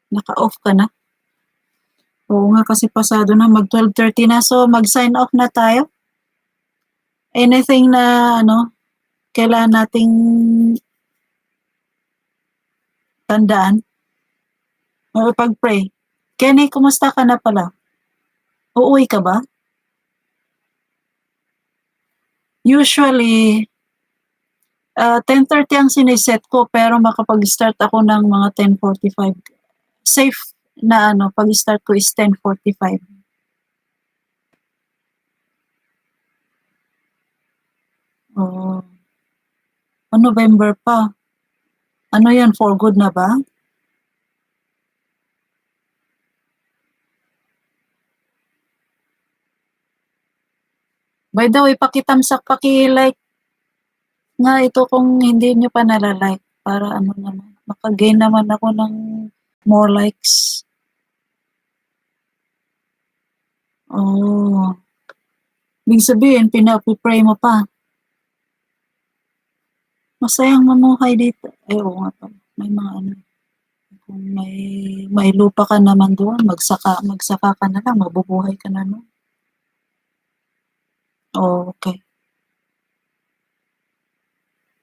naka-off ka na. Oo nga, kasi pasado na, mag 12:30 na. So, mag-sign off na tayo. Anything na, kailangan nating tandaan o pag-pray. Kenny, kumusta ka na pala? Uuwi ka ba? Usually, 10:30 ang siniset ko, pero makapag-start ako ng mga 10:45. Safe na pag-start ko is 10:45. Oh, November pa. Ano yan, for good na ba? By the way, paki-like nga ito kung hindi nyo pa nalalike, para naman, maka-gain naman ako ng more likes. Oh. Ibig sabihin, pinapi-pray mo pa. Masayang mamuhay dito. Oo nga pala. May mga kung may lupa ka naman doon, magsaka ka na lang, mabubuhay ka na no. Oh, okay.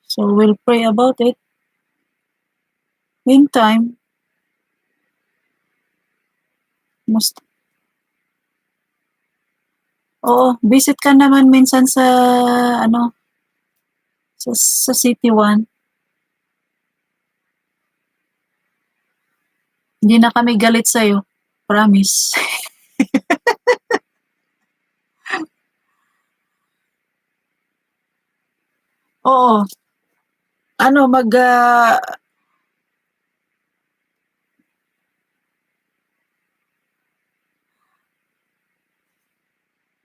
So, we'll pray about it. Meantime, visit ka naman minsan sa sa City 1. Hindi na kami galit sa'yo. Promise. Oo.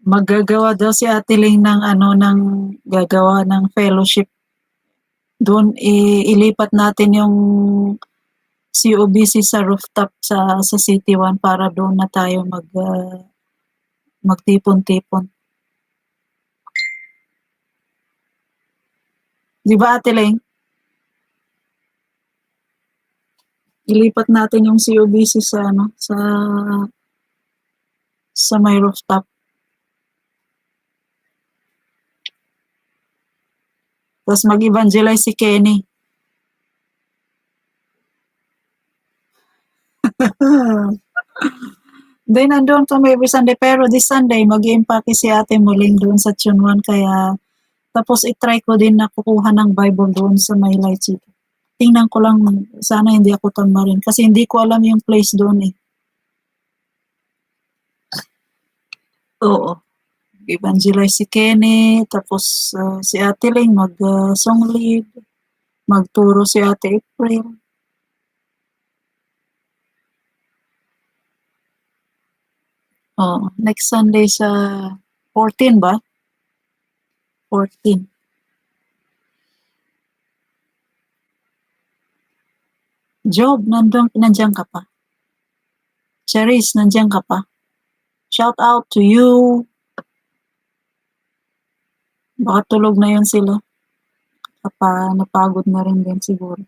Maggagawa daw si Ate Ling ng gagawa ng fellowship. Doon ilipat natin yung COBC sa rooftop sa City 1 para doon na tayo magtipon-tipon. Di ba, Ate Ling? Ilipat natin yung COBC sa may rooftop. Tapos mag-evangelize si Kenny. Then, nandoon kami every Sunday. Pero this Sunday, mag-i-impake si Ate muling doon sa Chunwan. Kaya, tapos itry ko din na kukuha ng Bible doon sa may Light City. Tingnan ko lang, sana hindi ako tamarin. Kasi hindi ko alam yung place doon eh. Oo. Evangelize si Kenny, tapos si Ate Ling mag-song lead, magturo si Ate April. Next Sunday sa 14 ba? 14. Job, nandiyan ka pa. Charis, nandiyan ka pa. Shout out to you. Baka tulog na yun sila. Napagod na rin din siguro.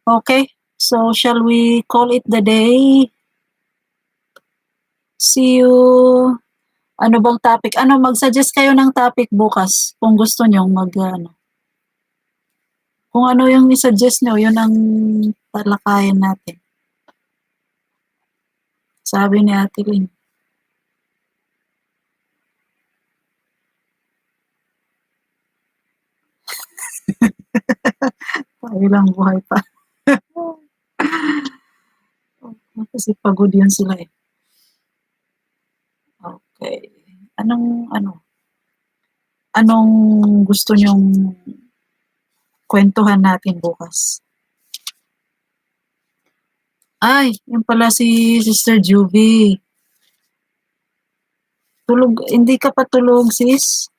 Okay, so shall we call it the day? See you. Ano bang topic? Mag-suggest kayo ng topic bukas kung gusto nyo kung ano yung i-suggest nyo, yun ang talakayan natin. Sabi ni Ate Lynn. Ilang buhay pa. Kasi pagod yun sila eh. Okay. Anong gusto nyong kwentuhan natin bukas? Ay, yun pala si Sister Juvie. Tulog, hindi ka pa tulog, sis?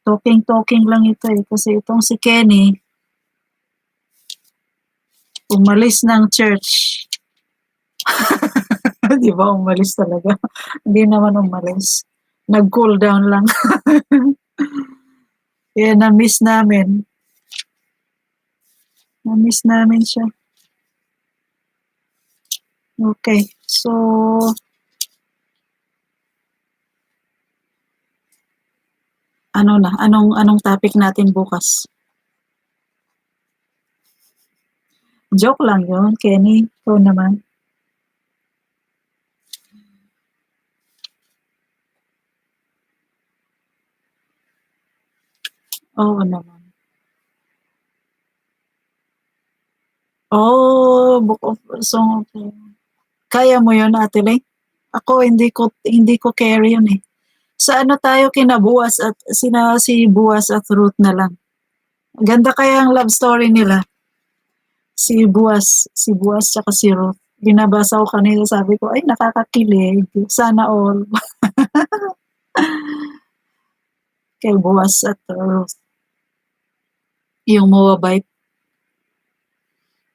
Talking lang ito eh. Kasi itong si Kenny, umalis ng church. Di ba umalis talaga? Hindi naman umalis. Nag-cool down lang. Kaya na-miss namin. Na-miss namin siya. Okay. So, anong topic natin bukas? Joke lang yun, Kenny. Ikaw naman. Oo naman. Oh, Book of Song of Kaya mo yun, Ate Leng? Ako, hindi ko carry yun eh. Sa ano tayo kinabuas at si Buwas at Ruth na lang. Ganda kaya ang love story nila. Si Buwas tsaka si Ruth. Binabasa ko kanina, sabi ko, ay nakakakilig. Sana all. Kay Buwas at Ruth. Yung Moabite.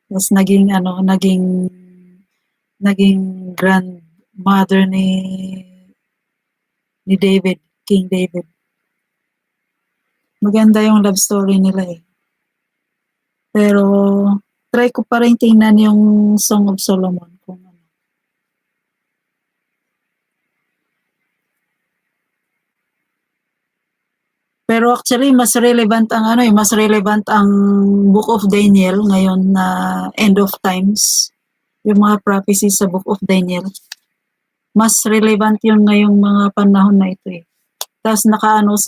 Tapos naging grandmother ni David, King David. Maganda yung love story nila eh. Pero try ko pa rin tingnan yung Song of Solomon kung ano. Pero actually mas relevant ang Book of Daniel ngayon na end of times. Yung mga prophecies sa Book of Daniel. Mas relevant yun ngayong mga panahon na ito eh. Tapos nakaano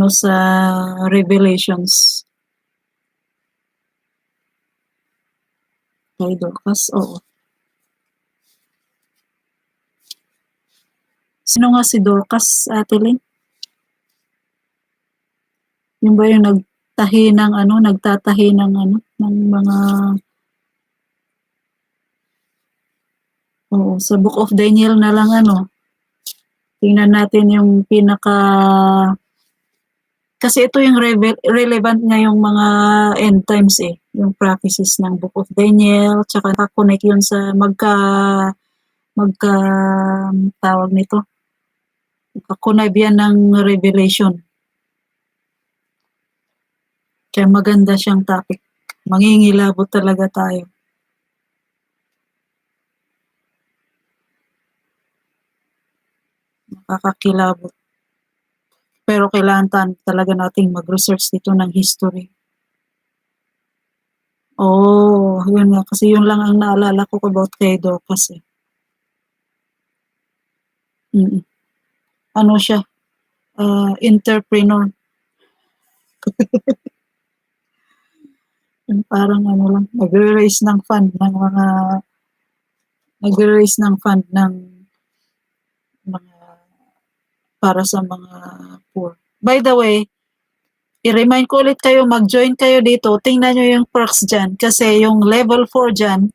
sa Revelations. Kay Dorcas, oo. Sino nga si Dorcas, Ate Lynn? Yung ba yung nagtatahi ng mga oo, sa Book of Daniel na lang tingnan natin yung kasi ito yung relevant nga yung mga end times eh, yung prophecies ng Book of Daniel, tsaka connect yun sa tawag nito, kakunab yan ng Revelation. Kaya maganda siyang topic. Mangingilabot talaga tayo. Nakakakilabot. Pero kailangan talaga nating mag-research dito ng history. Oh, yun nga. Kasi yun lang ang naalala ko about kay Dorcas eh. Ano siya? Entrepreneur. Parang lang, nagre-raise ng fund ng mga para sa mga poor. By the way, i-remind ko ulit kayo, mag-join kayo dito, tingnan nyo yung perks dyan, kasi yung level 4 dyan,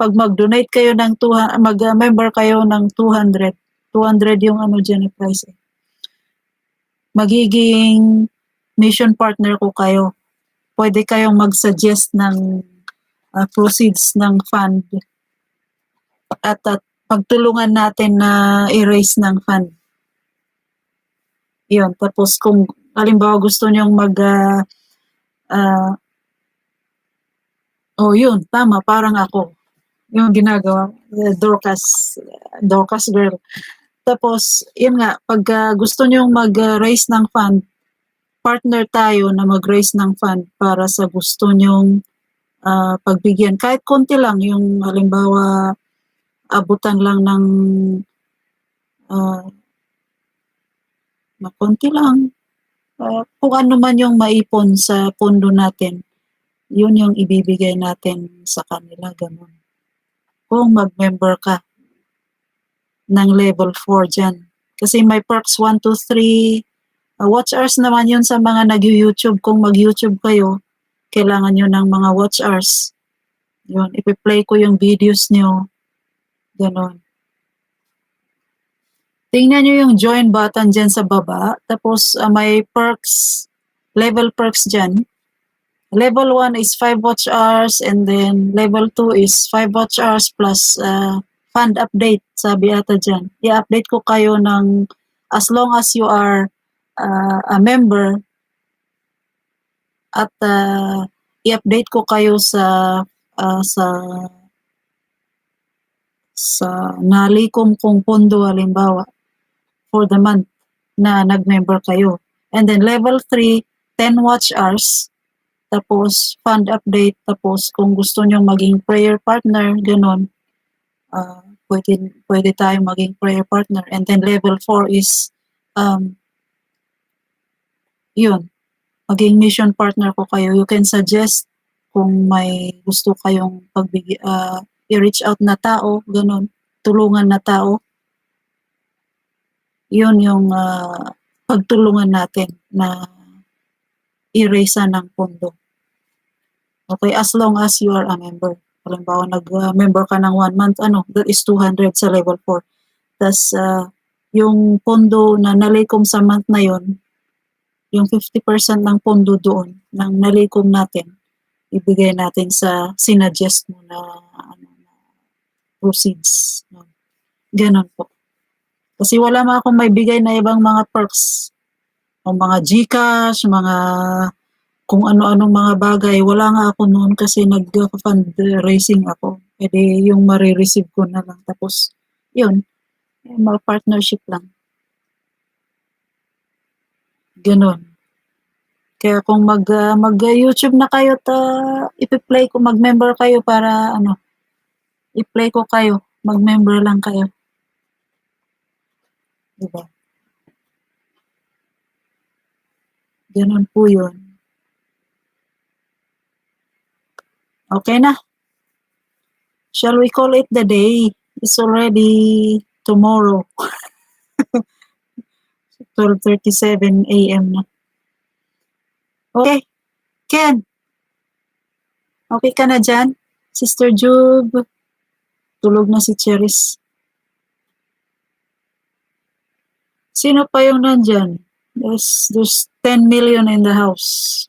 pag mag-donate kayo ng mag-member kayo ng 200 yung dyan yung price eh. magiging mission partner ko kayo. Pwede kayong mag-suggest ng proceeds ng fund at pagtulungan natin na i-raise ng fund. Yun. Tapos kung halimbawa gusto nyong yun, tama, parang ako. Yung ginagawa, Dorcas girl. Tapos, yun nga, pag gusto nyong mag-raise ng fund, partner tayo na mag-raise ng fund para sa gusto nyong pagbigyan. Kahit konti lang, yung halimbawa, abutan lang ng konti lang. Kung ano man yung maipon sa pondo natin, yun yung ibibigay natin sa kanila, ganun. Kung mag-member ka ng level 4 dyan. Kasi may perks 1, 2, 3. Watch hours naman yun sa mga nag-YouTube. Kung mag-YouTube kayo, kailangan nyo ng mga watch hours. Yun, ipi-play ko yung videos nyo. Ganon. Tingnan nyo yung join button dyan sa baba. Tapos may perks, level perks dyan. Level 1 is 5 watch hours and then level 2 is 5 watch hours plus fund update, sabi ata dyan. I-update ko kayo ng as long as you are a member at i-update ko kayo sa nalikom kong pondo halimbawa for the month na nag-member kayo. And then level 3, 10 watch hours, tapos fund update, tapos kung gusto nyo maging prayer partner, ganon, pwede tayo maging prayer partner. And then level 4 is yun, maging mission partner ko kayo. You can suggest kung may gusto kayong i-reach out na tao, ganon, tulungan na tao. Yun yung pagtulungan natin na i-raise ng pondo. Okay, as long as you are a member. Halimbawa, nag-member ka ng 1 month, that is 200 sa level 4. Tapos, yung pondo na nalikom sa month na yon, yung 50% ng pondo doon, ng nalikom natin, ibigay natin sa sinuggest mo na proceeds. Ganon po. Kasi wala man akong may bigay na ibang mga perks. O mga GCash, mga kung ano-anong mga bagay. Wala nga ako noon kasi nag-fundraising ako. Pwede yung marireceive ko na lang. Tapos, yun, mga partnership lang. Ganon. Kaya kung mag-YouTube na kayo, ipi-play ko, mag-member kayo para i-play ko kayo. Mag-member lang kayo. Diba? Ganon po yun. Okay na. Shall we call it the day? It's already tomorrow. 12:37 a.m. na. Okay. Ken. Okay ka na dyan? Sister Jube. Tulog na si Cheris. Sino pa yung nandyan? There's 10 million in the house.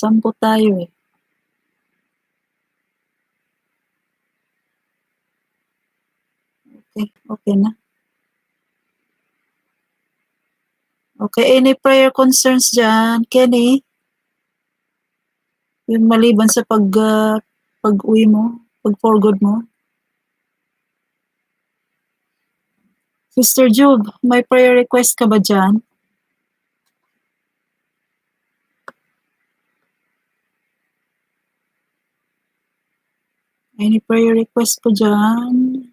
10 tayo eh. Okay na. Okay, any prayer concerns dyan, Kenny? Yung maliban sa pag-uwi mo, pag-for good mo? Sister Jube, may prayer request ka ba dyan? Any prayer request po dyan?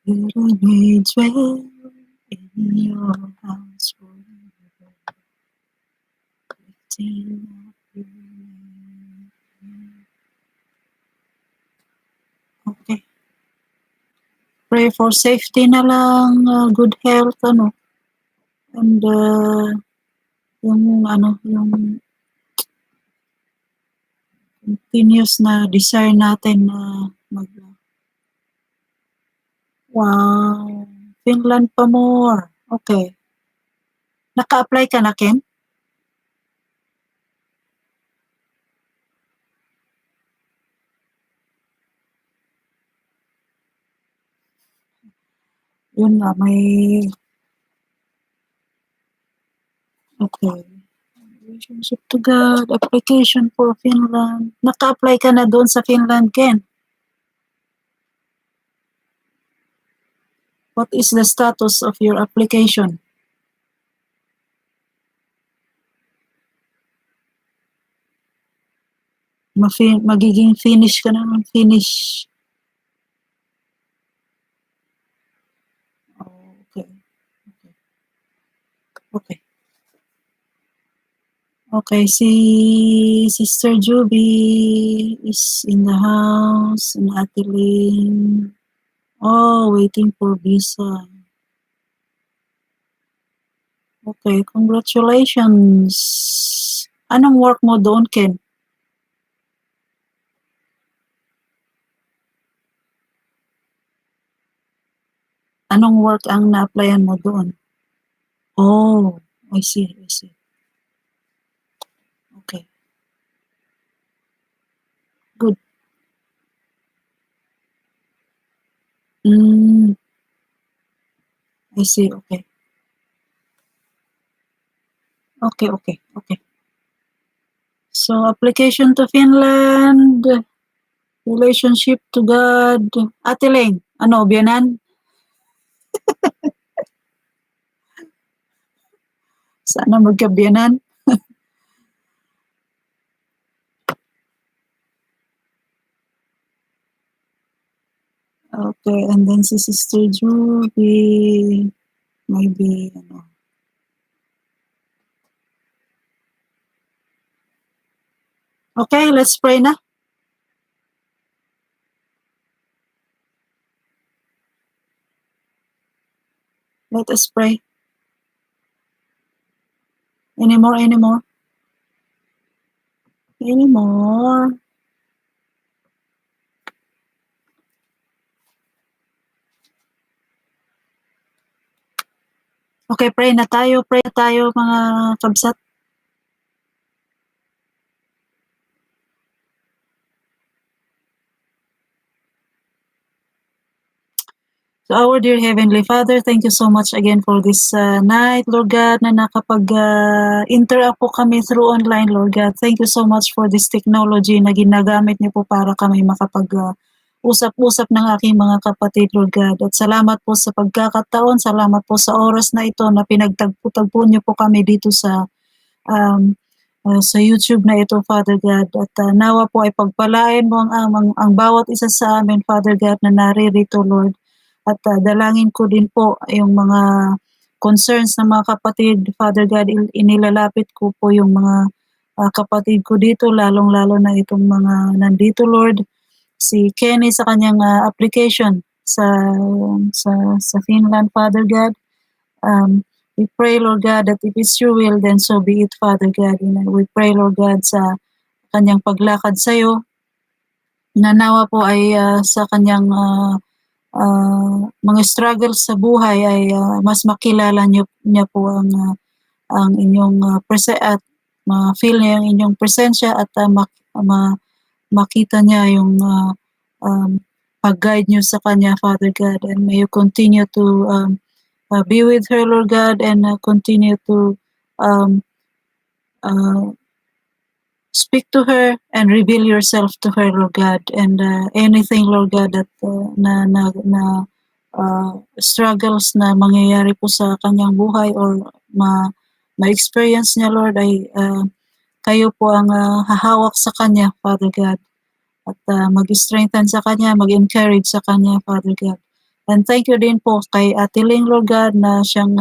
That I may dwell in your house forever, lifting up your name. Okay. Pray for safety na lang, good health, and yung continuous na desire natin na wow, Finland pa more. Okay. Naka-apply ka na, Ken? Yun nga, may okay. Relationship to God, application for Finland. Naka-apply ka na doon sa Finland, Ken? What is the status of your application? Magiging finish ka na, finish. Oh, okay. Okay. Okay, si Sister Juby is in the house, and Ate Lynn. Oh, waiting for visa. Okay, congratulations. Anong work mo doon, Ken? Anong work ang na-applyan mo doon? Oh, I see. Okay. Good. I see. Okay. Okay. So, application to Finland, relationship to God. Ate Leng, ano, biyanan? Sana magkabiyanan. Okay, and then si Sister Juby, maybe, ano. Okay, let's pray na. Let us pray. Anymore? Okay, pray na tayo mga kabsat. So our dear Heavenly Father, thank you so much again for this night, Lord God, na nakapag-interact po kami through online, Lord God. Thank you so much for this technology na ginagamit niyo po para kami makapag-usap-usap ng aking mga kapatid, Lord God. At salamat po sa pagkakataon, salamat po sa oras na ito na pinagtagpo-tagpo niyo po kami dito sa YouTube na ito, Father God. At nawa po ay pagpalain mo ang bawat isa sa amin, Father God, na naririto, Lord. At dalangin ko din po yung mga concerns ng mga kapatid, Father God, inilalapit ko po yung mga kapatid ko dito, lalong-lalo na itong mga nandito, Lord. Si Kenny sa kanyang application sa Finland, Father God. We pray, Lord God, that if it's your will, then so be it, Father God. And we pray, Lord God, sa kanyang paglakad sa iyo, na nawa po ay sa kanyang mga struggles sa buhay ay mas makilala niya po ang inyong at ma-feel niya yung inyong presensya at makita niya yung pag-guide niyo sa kanya, Father God, and may you continue to be with her, Lord God, and continue to speak to her and reveal yourself to her, Lord God, and anything, Lord God, that struggles na mangyayari po sa kanyang buhay or ma-experience niya, Lord, ay kayo po ang hahawak sa kanya, Father God, at mag-strengthen sa kanya, mag-encourage sa kanya, Father God. And thank you din po kay Ate Ling, Lord God, na siyang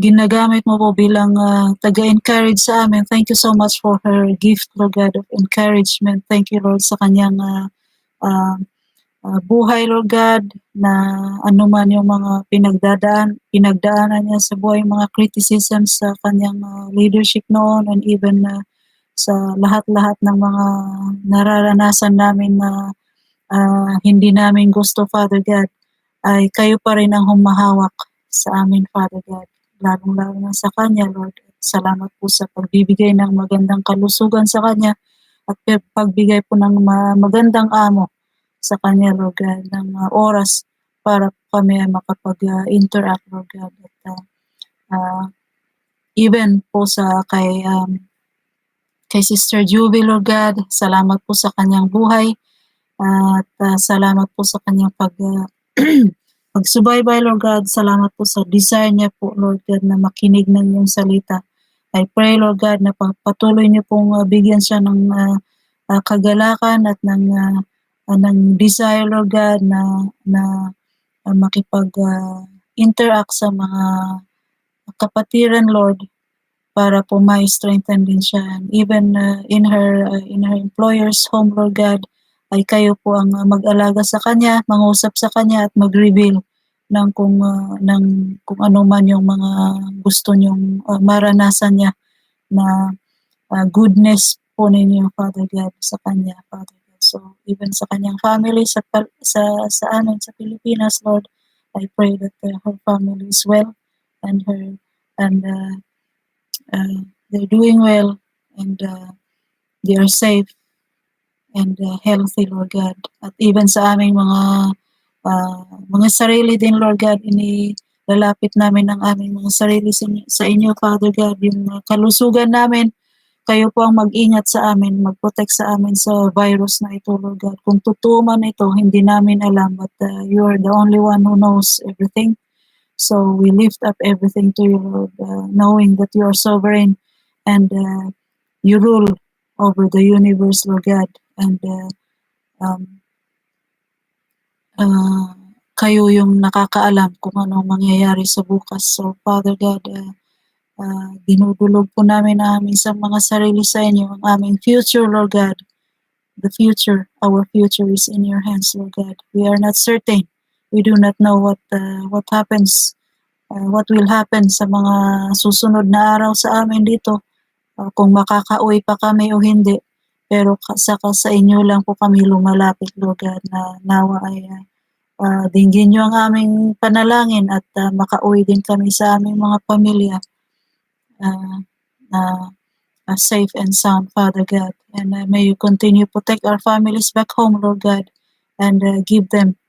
ginagamit mo po bilang taga-encourage sa amin. Thank you so much for her gift, Lord God, of encouragement. Thank you, Lord, sa kanyang buhay, Lord God, na anuman yung mga pinagdaanan niya sa buhay, mga criticisms sa kanyang leadership noon, and even sa lahat-lahat ng mga nararanasan namin na hindi namin gusto, Father God, ay kayo pa rin ang humahawak sa amin, Father God. Lalong-lalo na sa Kanya, Lord. Salamat po sa pagbibigay ng magandang kalusugan sa Kanya at pagbigay po ng magandang amo sa Kanya, Lord God, ng oras para po kami ay makapag-interact, Lord God. At even po sa kay Sister Juby, Lord God, salamat po sa kanyang buhay at salamat po sa kanyang pagsubaybay, Lord God. Salamat po sa desire niya po, Lord God, na makinig ng iyong salita. I pray, Lord God, na patuloy niyo pong bigyan siya ng kagalakan at ng desire, Lord God, na makipag-interact sa mga kapatiran, Lord, para po ma-strengthen din siya. And even in her employer's home, Lord God, ay kayo po ang mag-alaga sa kanya, mangusap sa kanya at mag-reveal ng kung ano man yung mga gusto niyong maranasan niya na goodness po ninyo, Father God, sa kanya, Father God. So even sa kanyang family sa amin sa Pilipinas, Lord, I pray that her family is well and they're doing well and they are safe and healthy, Lord God. At even sa aming mga sarili din, Lord God, inilalapit namin ang aming mga sarili sa inyo, Father God. Yung kalusugan namin, kayo po ang mag-ingat sa amin, mag-protect sa amin sa virus na ito, Lord God. Kung totoo man ito, hindi namin alam, but you are the only one who knows everything. So we lift up everything to you, Lord, knowing that you are sovereign and you rule over the universe, Lord God. And um, kayo yung nakakaalam kung ano mangyayari sa bukas. So, Father God, dinudulog po namin ang aming sa mga sarili sa inyo, ang aming future, Lord God. The future, our future is in your hands, Lord God. We are not certain. We do not know what happens, what will happen sa mga susunod na araw sa amin dito. Kung makakauwi pa kami o hindi. Pero saka sa inyo lang po kami lumalapit, Lord God, na nawa ay dinggin niyo ang aming panalangin at makauwi din kami sa aming mga pamilya safe and sound, Father God. And may you continue to protect our families back home, Lord God, and give them,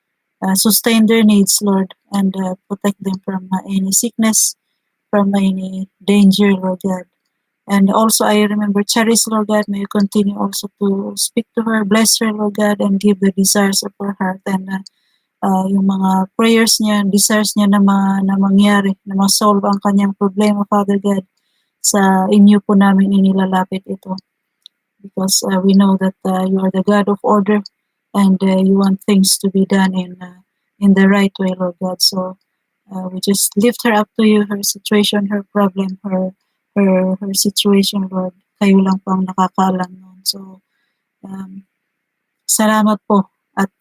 sustain their needs, Lord, and protect them from any sickness, from any danger, Lord God. And also, I remember Charis, Lord God, may you continue also to speak to her, bless her, Lord God, and give the desires of her heart. And yung mga prayers niya, desires niya na mangyari, na ma-solve ang kanyang problema, Father God, sa inyo po namin inilalapit ito. Because we know that you are the God of order and you want things to be done in the right way, Lord God. So we just lift her up to you, her situation, her problem, her situation, Lord. Kayo lang po ang nakakaalam noon. So, salamat po at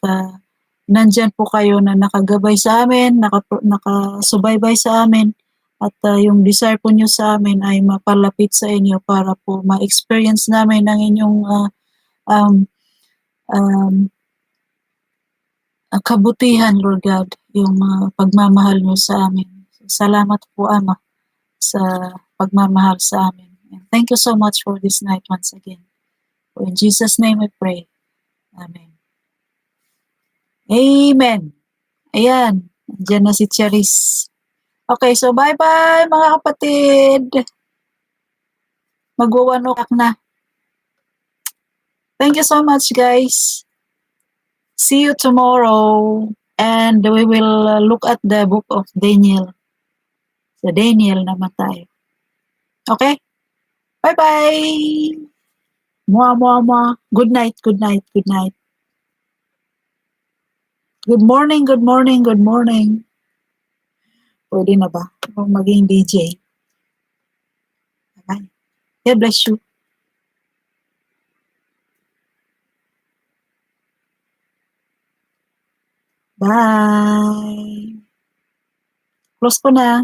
nandyan po kayo na nakagabay sa amin, nakasubaybay sa amin at yung desire po nyo sa amin ay mapalapit sa inyo para po ma-experience namin ang inyong kabutihan, Lord God, yung pagmamahal nyo sa amin. Salamat po, Ama, sa pagmamahal sa amin. And thank you so much for this night once again. For in Jesus' name we pray. Amen. Amen. Ayan. Diyan na si Charis. Okay, so bye-bye mga kapatid. Magwa-1 o'clock na. Thank you so much, guys. See you tomorrow. And we will look at the book of Daniel. Sa Daniel naman tayo. Okay? Bye-bye! Mwah, mwah, mwah. Good night, good night, good night. Good morning, good morning, good morning. Pwede na ba? Kung maging DJ. Bye. God bless you. Bye. Close ko na.